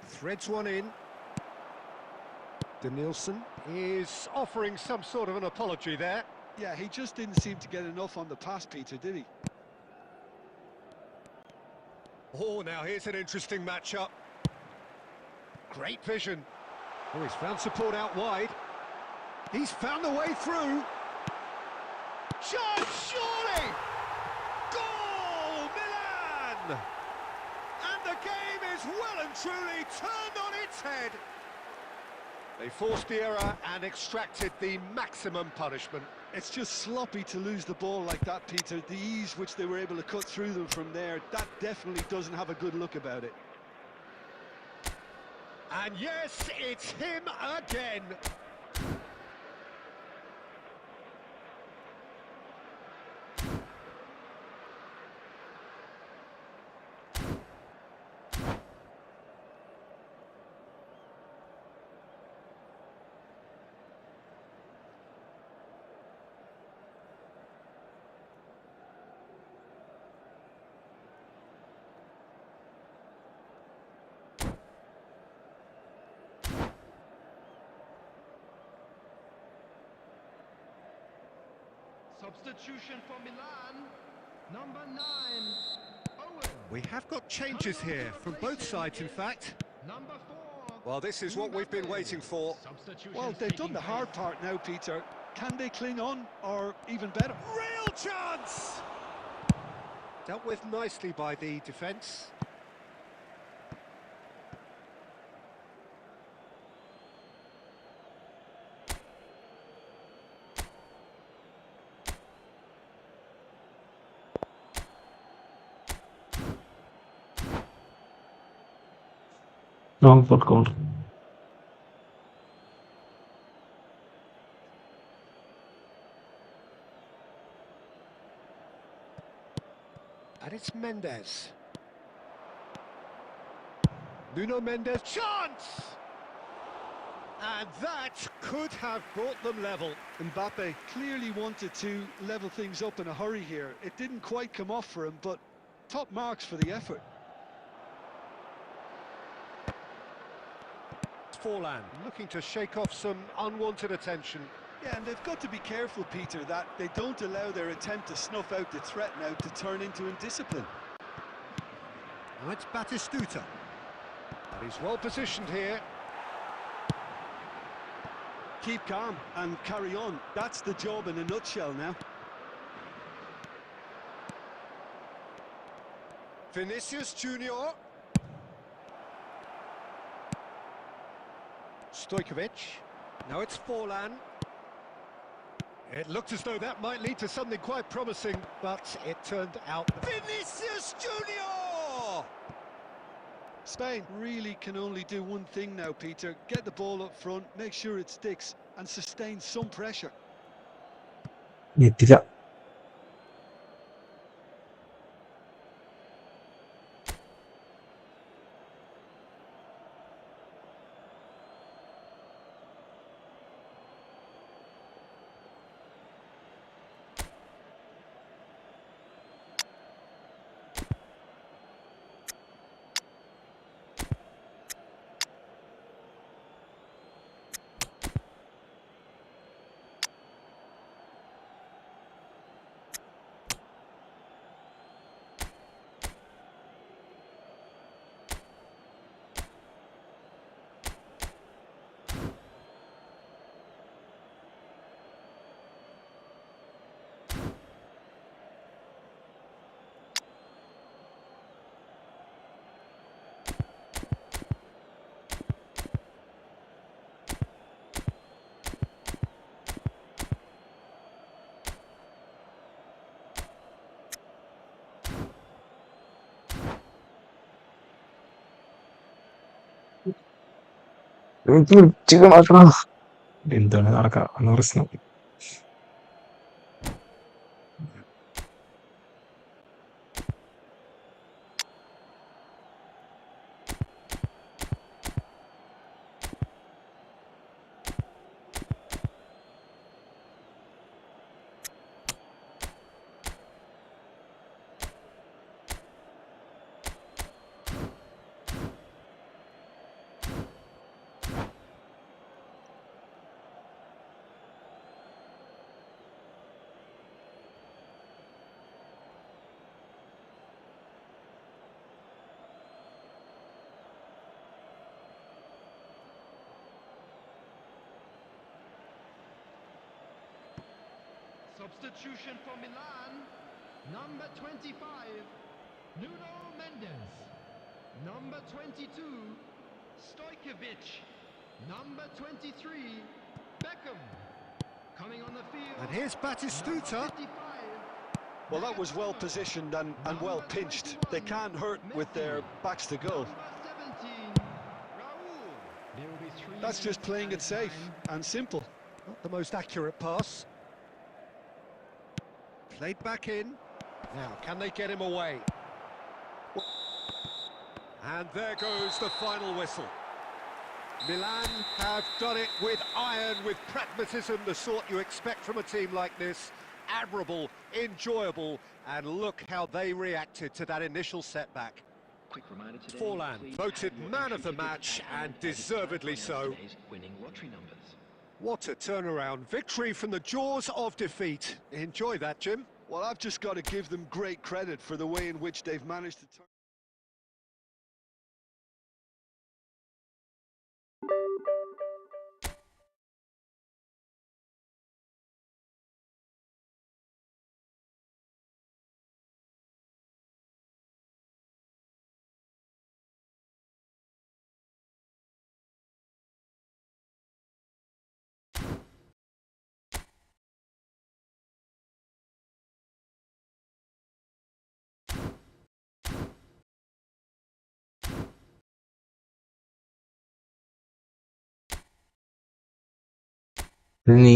Threads one in. Danielson is offering some sort of an apology there. Yeah, he just didn't seem to get enough on the pass, Peter, did he? Oh, now here's an interesting matchup. Great vision. Oh, he's found support out wide. He's found the way through. Chance, surely! Goal, Milan! And the game is well and truly turned on its head. They forced the error and extracted the maximum punishment. It's just sloppy to lose the ball like that, Peter. The ease which they were able to cut through them from there, that definitely doesn't have a good look about it. And yes, it's him again. Substitution for Milan, number 9, Owen. We have got changes here from both sides, in fact. Number 4. Well, this is what we've been waiting for. Well, they've done the hard part now, Peter. Can they cling on, or even better? Real chance! Dealt with nicely by the defence. Long foot count. And it's Mendes. Nuno Mendes, chance! And that could have brought them level. Mbappe clearly wanted to level things up in a hurry here. It didn't quite come off for him, but top marks for the effort. Forlan looking to shake off some unwanted attention. Yeah, and they've got to be careful, Peter, that they don't allow their attempt to snuff out the threat now to turn into indiscipline. Now it's Batistuta. And he's well positioned here. Keep calm and carry on. That's the job in a nutshell now. Vinicius Junior. Stojkovic. Now it's Forlan. It looked as though that might lead to something quite promising, but it turned out Vinicius Junior! Spain really can only do one thing now, Peter. Get the ball up front, make sure it sticks, and sustain some pressure. എത്തില്ല. എന്താണ് നടക്കാം പ്രശ്നം. Substitution for Milan. Number 25, Nuno Mendes. Number 22, Stojkovic. Number 23, Beckham. Coming on the field. And here's Batistuta. Well, that was well positioned and well pinched. They can't hurt with their backs to goal. That's just playing it safe and simple. Not the most accurate pass. Played back in. Now, can they get him away? And there goes the final whistle. Milan have done it with iron, with pragmatism, the sort you expect from a team like this. Admirable, enjoyable, and look how they reacted to that initial setback. Quick reminder today, Forlan please voted have your man entry of the tickets match, at hand and as it's time to deservedly announce so. today's winning lottery numbers. What a turnaround. Victory from the jaws of defeat. Enjoy that, Jim. Well, I've just got to give them great credit for the way in which they've managed to turn. നീ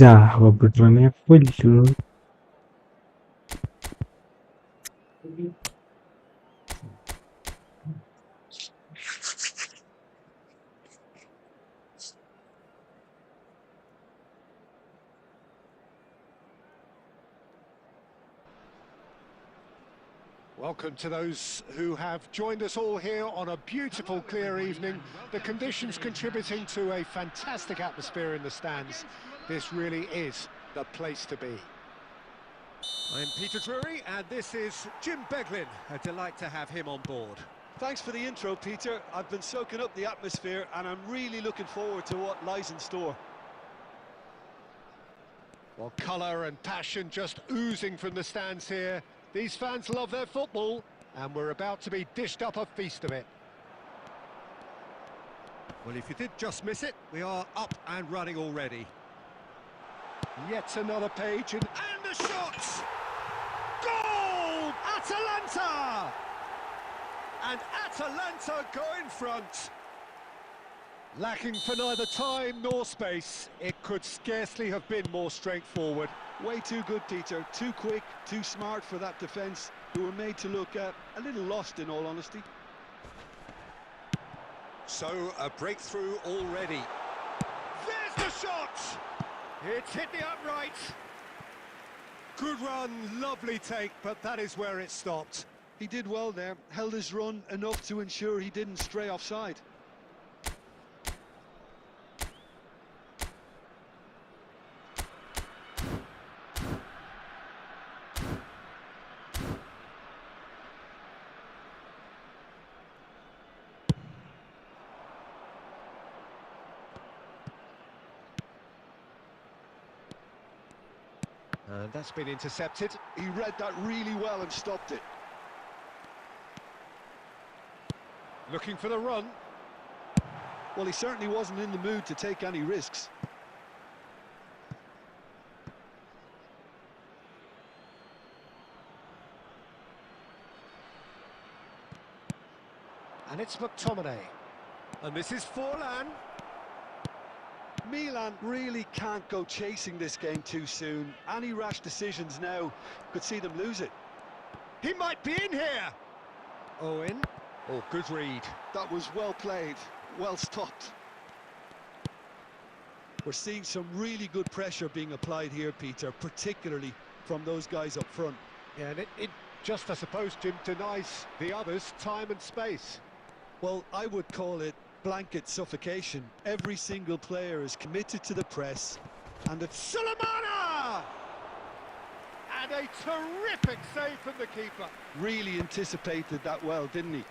ജാവപ്പെട്ടനെ കൊല്ലു. Welcome to those who have joined us all here on a beautiful, clear evening. The conditions contributing to a fantastic atmosphere in the stands. This really is the place to be. I'm Peter Drury, and this is Jim Beglin. A delight to have him on board. Thanks for the intro, Peter. I've been soaking up the atmosphere and I'm really looking forward to what lies in store. Well, colour and passion just oozing from the stands here. These fans love their football, and we're about to be dished up a feast of it. Well, if you did just miss it, we are up and running already. Yet another page, and the shots! Goal! Atalanta! And Atalanta go in front. Lacking for neither time nor space, it could scarcely have been more straightforward. Way too good, Peter. Too quick, too smart for that defence, who were made to look a little lost, in all honesty. So, a breakthrough already. There's the shot! It's hit the upright. Good run, lovely take, but that is where it stopped. He did well there, held his run enough to ensure he didn't stray offside. And that's been intercepted. He read that really well and stopped it. Looking for the run. Well, he certainly wasn't in the mood to take any risks. And it's McTominay. And this is Forlan. Milan really can't go chasing this game too soon. Any rash decisions now could see them lose it. He might be in here. Owen. Oh, good read. That was well played, well stopped. We're seeing some really good pressure being applied here, Peter, particularly from those guys up front. Yeah, and it just, I suppose, Jim, denies the others time and space. Well, I would call it blanket suffocation. Every single player is committed to the press, and it's Sulemana! And a terrific save from the keeper. really anticipated that well, didn't he?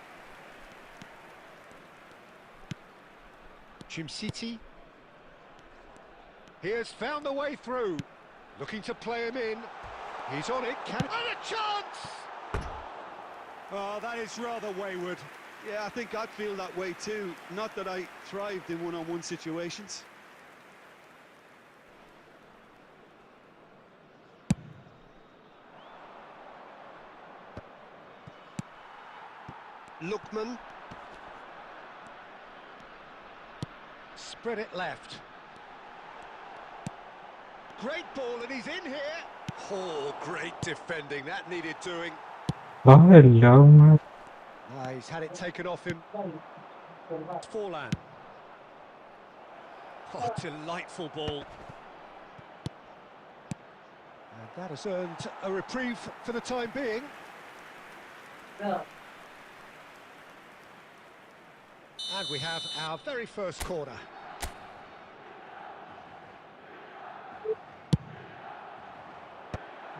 Jim City. He has found the way through. Looking to play him in. He's on it. And a chance! Oh, that is rather wayward. Yeah, I think I'd feel that way too. Not that I thrived in one-on-one situations. Lookman. Spread it left. Great ball, and he's in here. Oh, great defending. That needed doing. hello. He's had it taken off him. Forlan. Oh, delightful ball. And that has earned a reprieve for the time being. And we have our very first corner.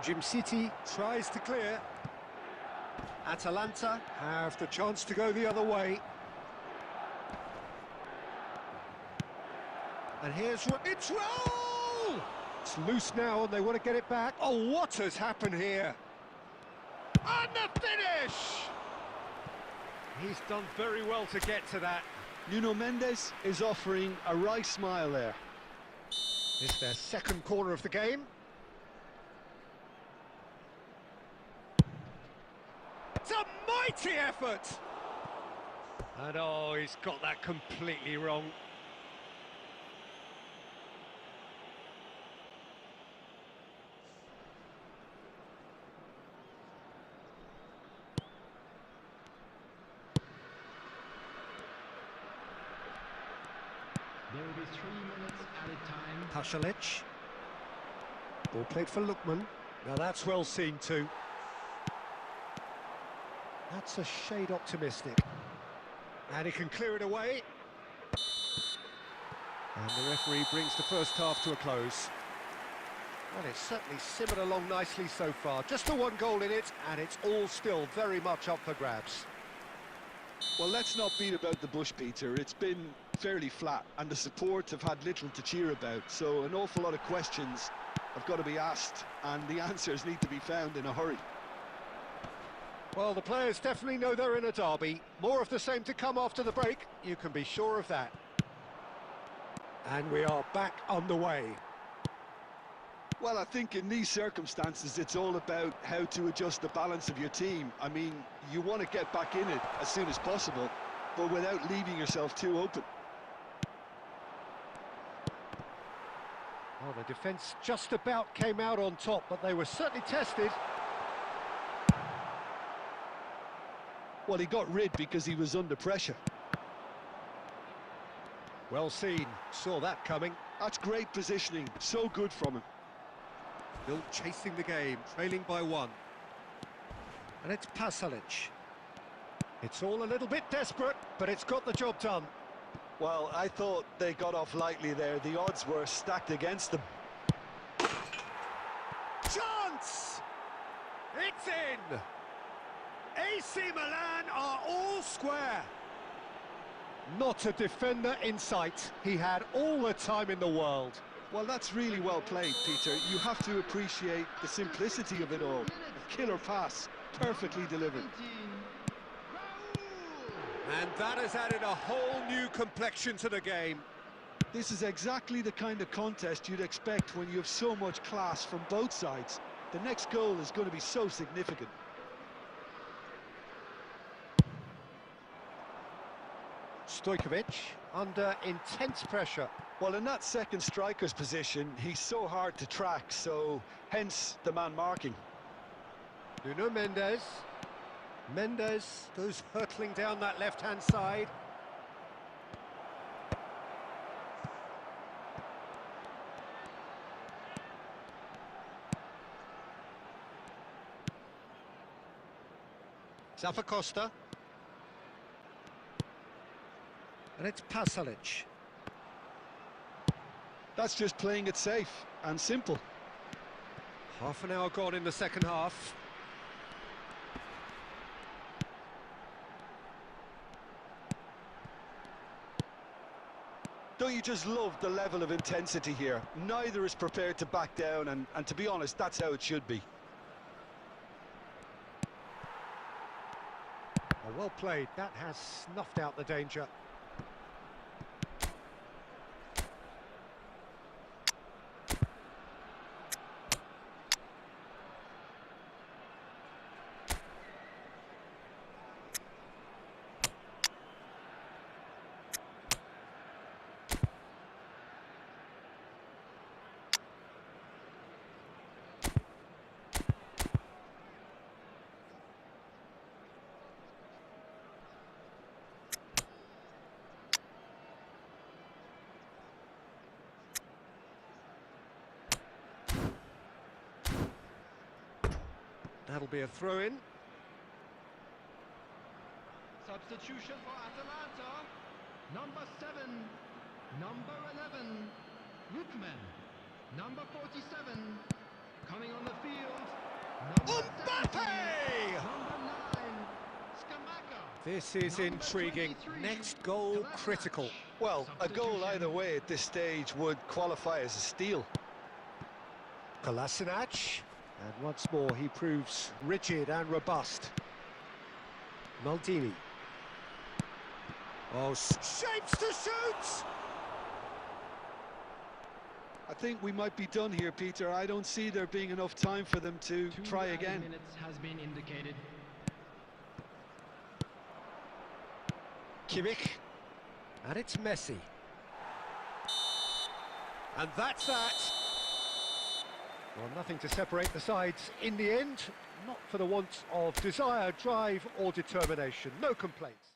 Jim City tries to clear. Atalanta have the chance to go the other way. And here's... It's roll! It's loose now and they want to get it back. Oh, what has happened here? And the finish! He's done very well to get to that. Nuno Mendes is offering a wry smile there. It's their second corner of the game. It's a mighty effort! And oh, he's got that completely wrong. There will be 3 minutes added time. Pasalic. Ball played for Lookman. Now that's well seen too. That's a shade optimistic. And he can clear it away. And the referee brings the first half to a close. Well, it's certainly simmered along nicely so far. Just the one goal in it, and it's all still very much up for grabs. Well, let's not beat about the bush, Peter. It's been fairly flat, and the support have had little to cheer about. So an awful lot of questions have got to be asked, and the answers need to be found in a hurry. Well, the players definitely know they're in a derby. More of the same to come after the break, you can be sure of that. And we are back on the way. Well, I think in these circumstances, it's all about how to adjust the balance of your team. I mean, you want to get back in it as soon as possible, but without leaving yourself too open. Well, the defence just about came out on top, but they were certainly tested. Well, he got rid because he was under pressure. Well seen, saw that coming. That's great positioning, so good from him. Still chasing the game, trailing by 1. And it's Pasalic. It's all a little bit desperate, but it's got the job done. Well, I thought they got off lightly there. The odds were stacked against them. Chance! It's in! AC Milan are all square. Not a defender in sight. He had all the time in the world. Well, that's really well played, Peter. You have to appreciate the simplicity of it all. A killer pass, perfectly delivered. And that has added a whole new complexion to the game. This is exactly the kind of contest you'd expect when you have so much class from both sides. The next goal is going to be so significant. Stojkovic under intense pressure. Well, in that second striker's position, he's so hard to track, so hence the man marking. Nuno Mendes. Mendes goes hurtling down that left-hand side. Zappacosta. And it's Pasalic. That's just playing it safe and simple. Half an hour gone in the second half. Don't you just love the level of intensity here? Neither is prepared to back down, and to be honest, that's how it should be. Oh, well played. That has snuffed out the danger. That'll be a throw-in. Substitution for Atalanta. Number 7, number 11, Lookman. Number 47, coming on the field. Number 17, number 9, Scamacca. This is Number intriguing. 23, Next goal Kolasinac. critical. Well, a goal Substitution. either way at this stage would qualify as a steal. Kolasinac. And once more he proves rigid and robust. Maldini. Oh, shapes to shoot! I think we might be done here, Peter. I don't see there being enough time for them to 2 try added again. minutes has been indicated. Kimmich. And it's Messi. And that's that. Well, nothing to separate the sides in the end. Not for the want of desire, drive or determination. No complaints.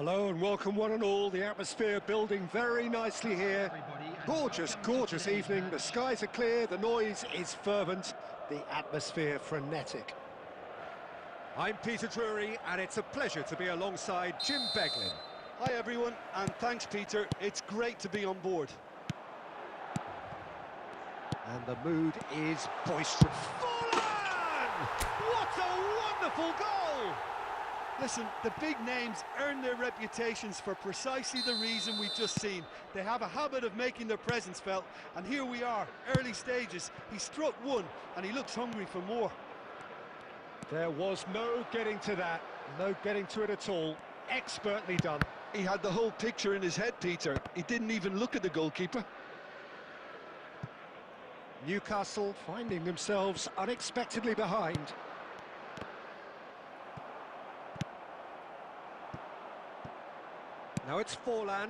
Hello and welcome one and all. The atmosphere building very nicely here. Gorgeous, gorgeous evening. The skies are clear, the noise is fervent, the atmosphere frenetic. I'm Peter Drury and it's a pleasure to be alongside Jim Beglin. Hi everyone, and thanks Peter. It's great to be on board. And the mood is boisterous. Forlan! What a wonderful goal! Listen, the big names earn their reputations for precisely the reason we've just seen. They have a habit of making their presence felt, and here we are, early stages. He struck one, and he looks hungry for more. There was no getting to that, no getting to it at all. Expertly done. He had the whole picture in his head, Peter. He didn't even look at the goalkeeper. Newcastle finding themselves unexpectedly behind. Now it's Forlan.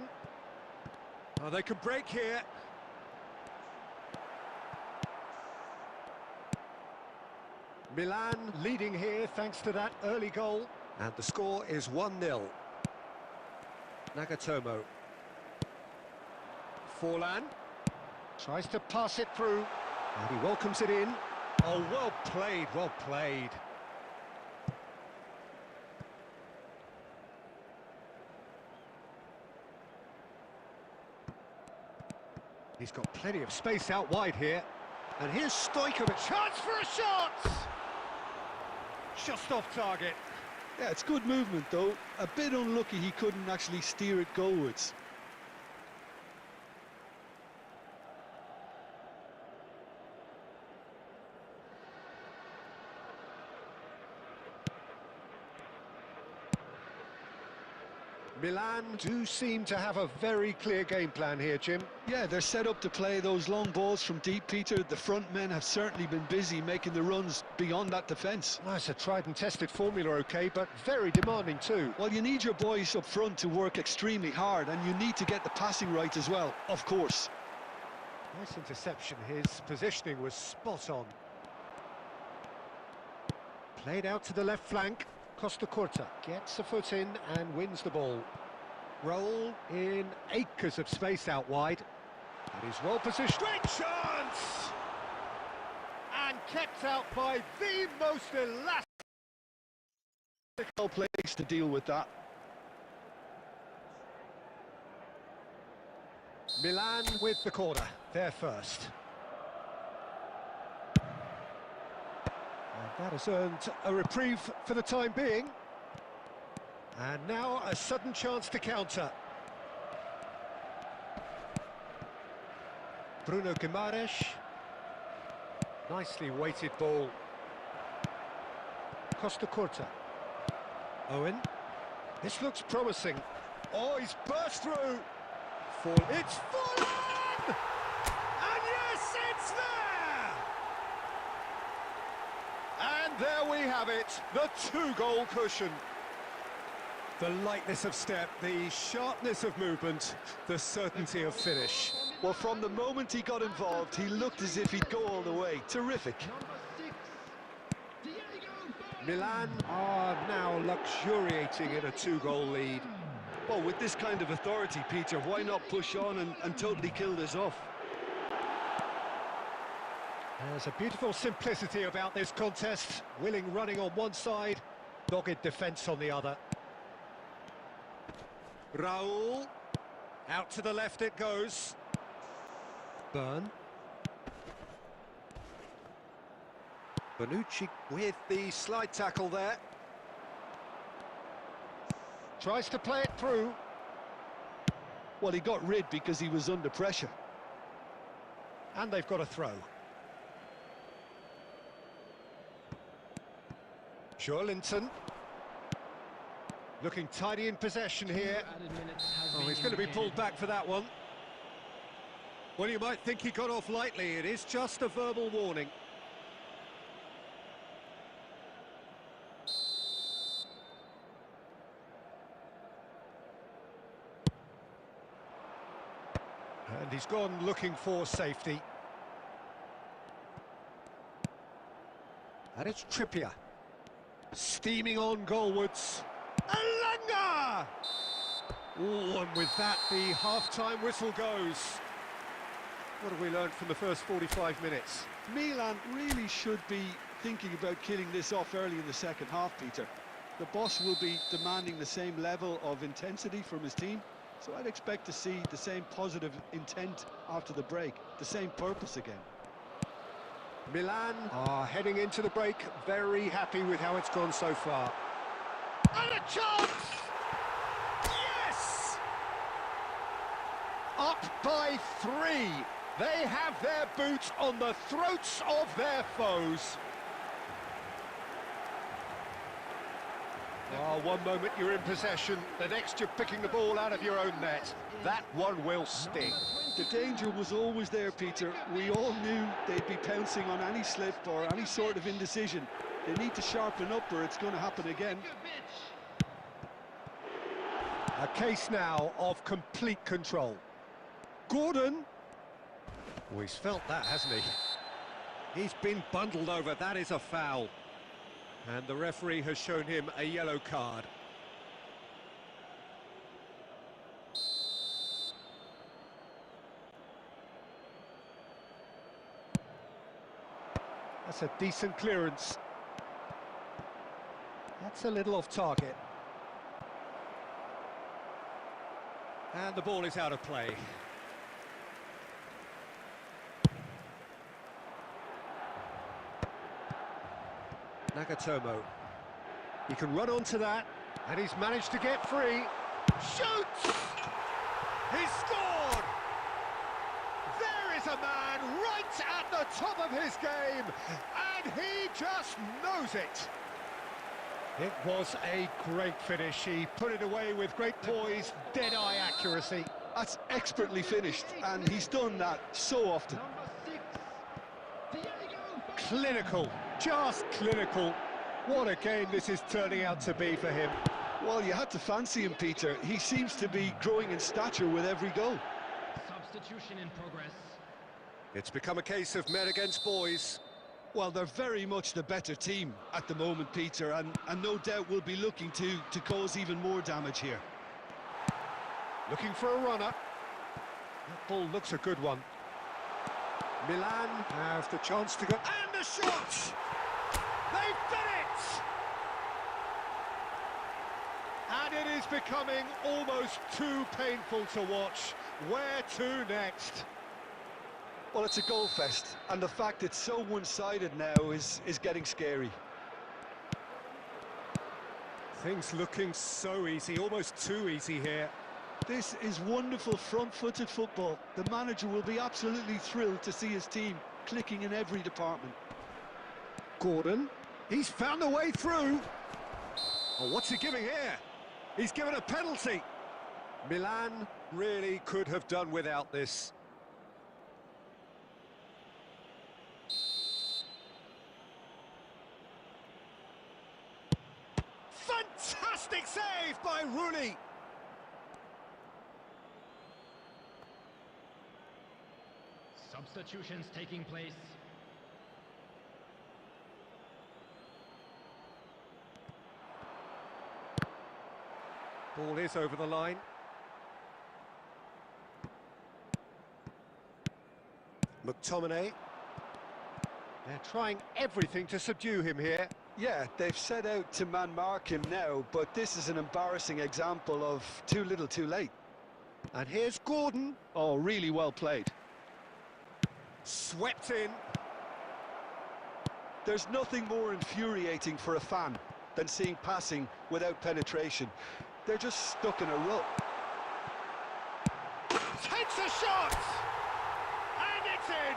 Oh, they could break here. Milan leading here thanks to that early goal. And the score is 1-0. Nagatomo. Forlan tries to pass it through. And he welcomes it in. Oh, well played, well played. He's got plenty of space out wide here. And here's Stojkovic. Chance for a shot! Just off target. Yeah, it's good movement though. A bit unlucky he couldn't actually steer it goalwards. Milan do seem to have a very clear game plan here, Jim. Yeah, they're set up to play those long balls from deep, Peter. The front men have certainly been busy making the runs beyond that defence. Well, it's a tried and tested formula, okay, but very demanding too. Well, you need your boys up front to work extremely hard, and you need to get the passing right as well, of course. Nice interception. His positioning was spot on. Played out to the left flank. Costa Curta gets a foot in and wins the ball. Roll in acres of space out wide. And he's well positioned. Great chance! And kept out by the most elastic. Well placed to deal with that. Milan with the corner. They're first. And that has earned a reprieve for the time being. And now a sudden chance to counter. Bruno Guimaraes. Nicely weighted ball. Costa Curta. Owen. This looks promising. Oh, he's burst through. It's Forlan! And yes, it's there! And there we have it, the two-goal cushion. The lightness of step, the sharpness of movement, the certainty of finish. Well, from the moment he got involved, he looked as if he'd go all the way. Terrific. Milan are now luxuriating in a two-goal lead. Well, with this kind of authority, Peter, why not push on and totally kill this off? There's a beautiful simplicity about this contest. Willing running on one side, dogged defence on the other. Raul, out to the left it goes. Byrne. Bonucci with the slide tackle there. Tries to play it through. Well, he got rid because he was under pressure. And they've got a throw. Joelinton. Looking tidy in possession here. Oh, he's going to be pulled back for that one. Well, you might think he got off lightly. It is just a verbal warning. And he's gone looking for safety. And it's Trippier. Steaming on goalwards. Elanga! Oh, and with that, the half-time whistle goes. What have we learned from the first 45 minutes? Milan really should be thinking about killing this off early in the second half, Peter. The boss will be demanding the same level of intensity from his team, so I'd expect to see the same positive intent after the break, the same purpose again. Milan are heading into the break, very happy with how it's gone so far. And a chance! Yes! Up by 3. They have their boots on the throats of their foes. Oh, one moment you're in possession, the next you're picking the ball out of your own net. That one will sting. The danger was always there, Peter. We all knew they'd be pouncing on any slip or any sort of indecision. They need to sharpen up or it's going to happen again. A case now of complete control. Gordon. Oh, he's felt that, hasn't he? He's been bundled over. That is a foul. And the referee has shown him a yellow card. That's a decent clearance. That's a little off target. And the ball is out of play. Nagatomo. He can run onto that, and he's managed to get free. Shoots! He's scored! There is a man right at the top of his game, and he just knows it. It was a great finish. He put it away with great poise, dead-eye accuracy. That's expertly finished, and he's done that so often. Clinical, just clinical. What a game this is turning out to be for him. Well, you had to fancy him, Peter. He seems to be growing in stature with every goal. Substitution in progress. It's become a case of men against boys. Well, they're very much the better team at the moment, Peter, and no doubt will be looking to cause even more damage here. Looking for a runner. That ball looks a good one. Milan have the chance to go. And the shot! They've done it! And it is becoming almost too painful to watch. Where to next? Well, it's a goal fest, and the fact it's so one-sided now is getting scary. Things looking so easy, almost too easy here. This is wonderful front-footed football. The manager will be absolutely thrilled to see his team clicking in every department. Gordon, he's found a way through. Oh, what's he giving here? He's given a penalty. Milan really could have done without this. Fantastic save by Rooney. Substitutions taking place. Ball is over the line. McTominay. They're trying everything to subdue him here. Yeah, they've set out to man-mark him now, but this is an embarrassing example of too little too late. And here's Gordon. Oh, really well played. Swept in. There's nothing more infuriating for a fan than seeing passing without penetration. They're just stuck in a rut. Takes a shot! And it's in!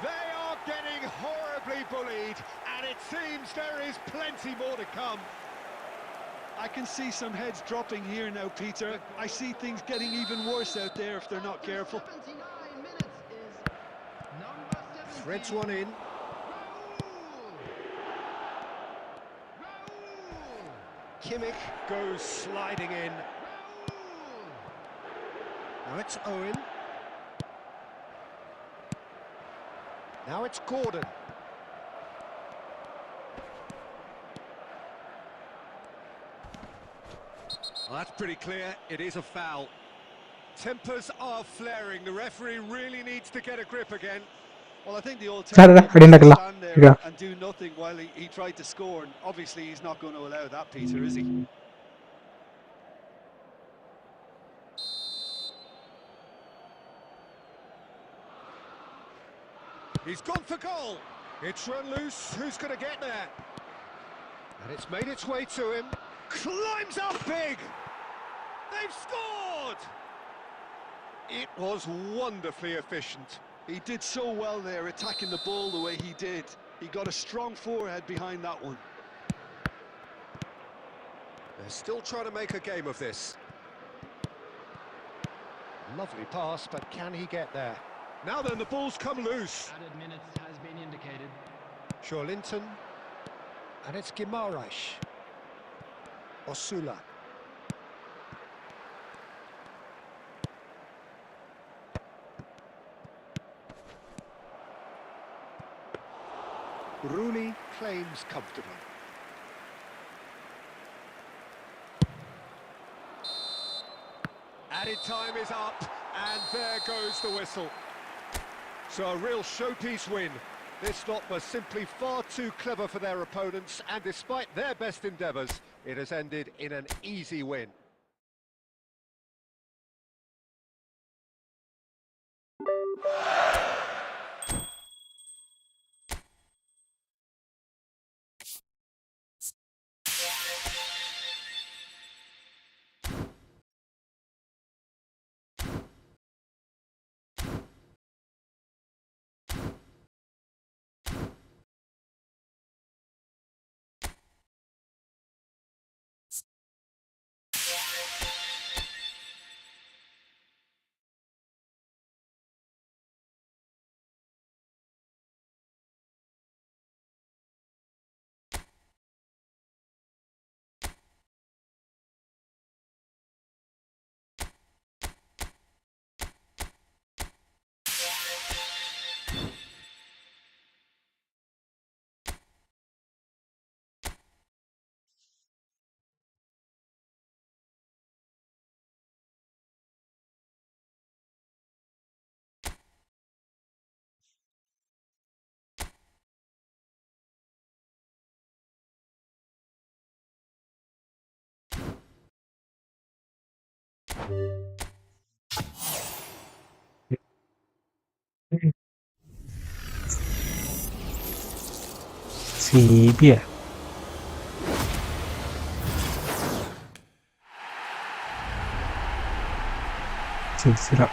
They are getting horribly bullied, and it seems there is plenty more to come. I can see some heads dropping here now, Peter. I see things getting even worse out there if they're not careful. 79 minutes is number 17. Threads one in. Kimmich goes sliding in. Now it's Owen. Now it's Gordon. Well, that's pretty clear. It is a foul. Tempers are flaring. The referee really needs to get a grip again. Well, I think the Sir, alternative ready is to nakala. stand Yeah. there and do nothing while he tried to score, and obviously he's not going to allow that, Peter, is he? He's gone for goal. It's run loose. Who's going to get there? And it's made its way to him. Climbs up big. They've scored. It was wonderfully efficient. He did so well there, attacking the ball the way he did. He got a strong forehead behind that one. They're still trying to make a game of this. Lovely pass, but can he get there? Now then, the ball's come loose. Added minutes has been indicated. Linton. And it's Guimaraes. Osula. Rooney claims comfortably. Added time is up, and there goes the whistle. So a real showpiece win. This lot was simply far too clever for their opponents, and despite their best endeavours, it has ended in an easy win. Sì, via. Silsila.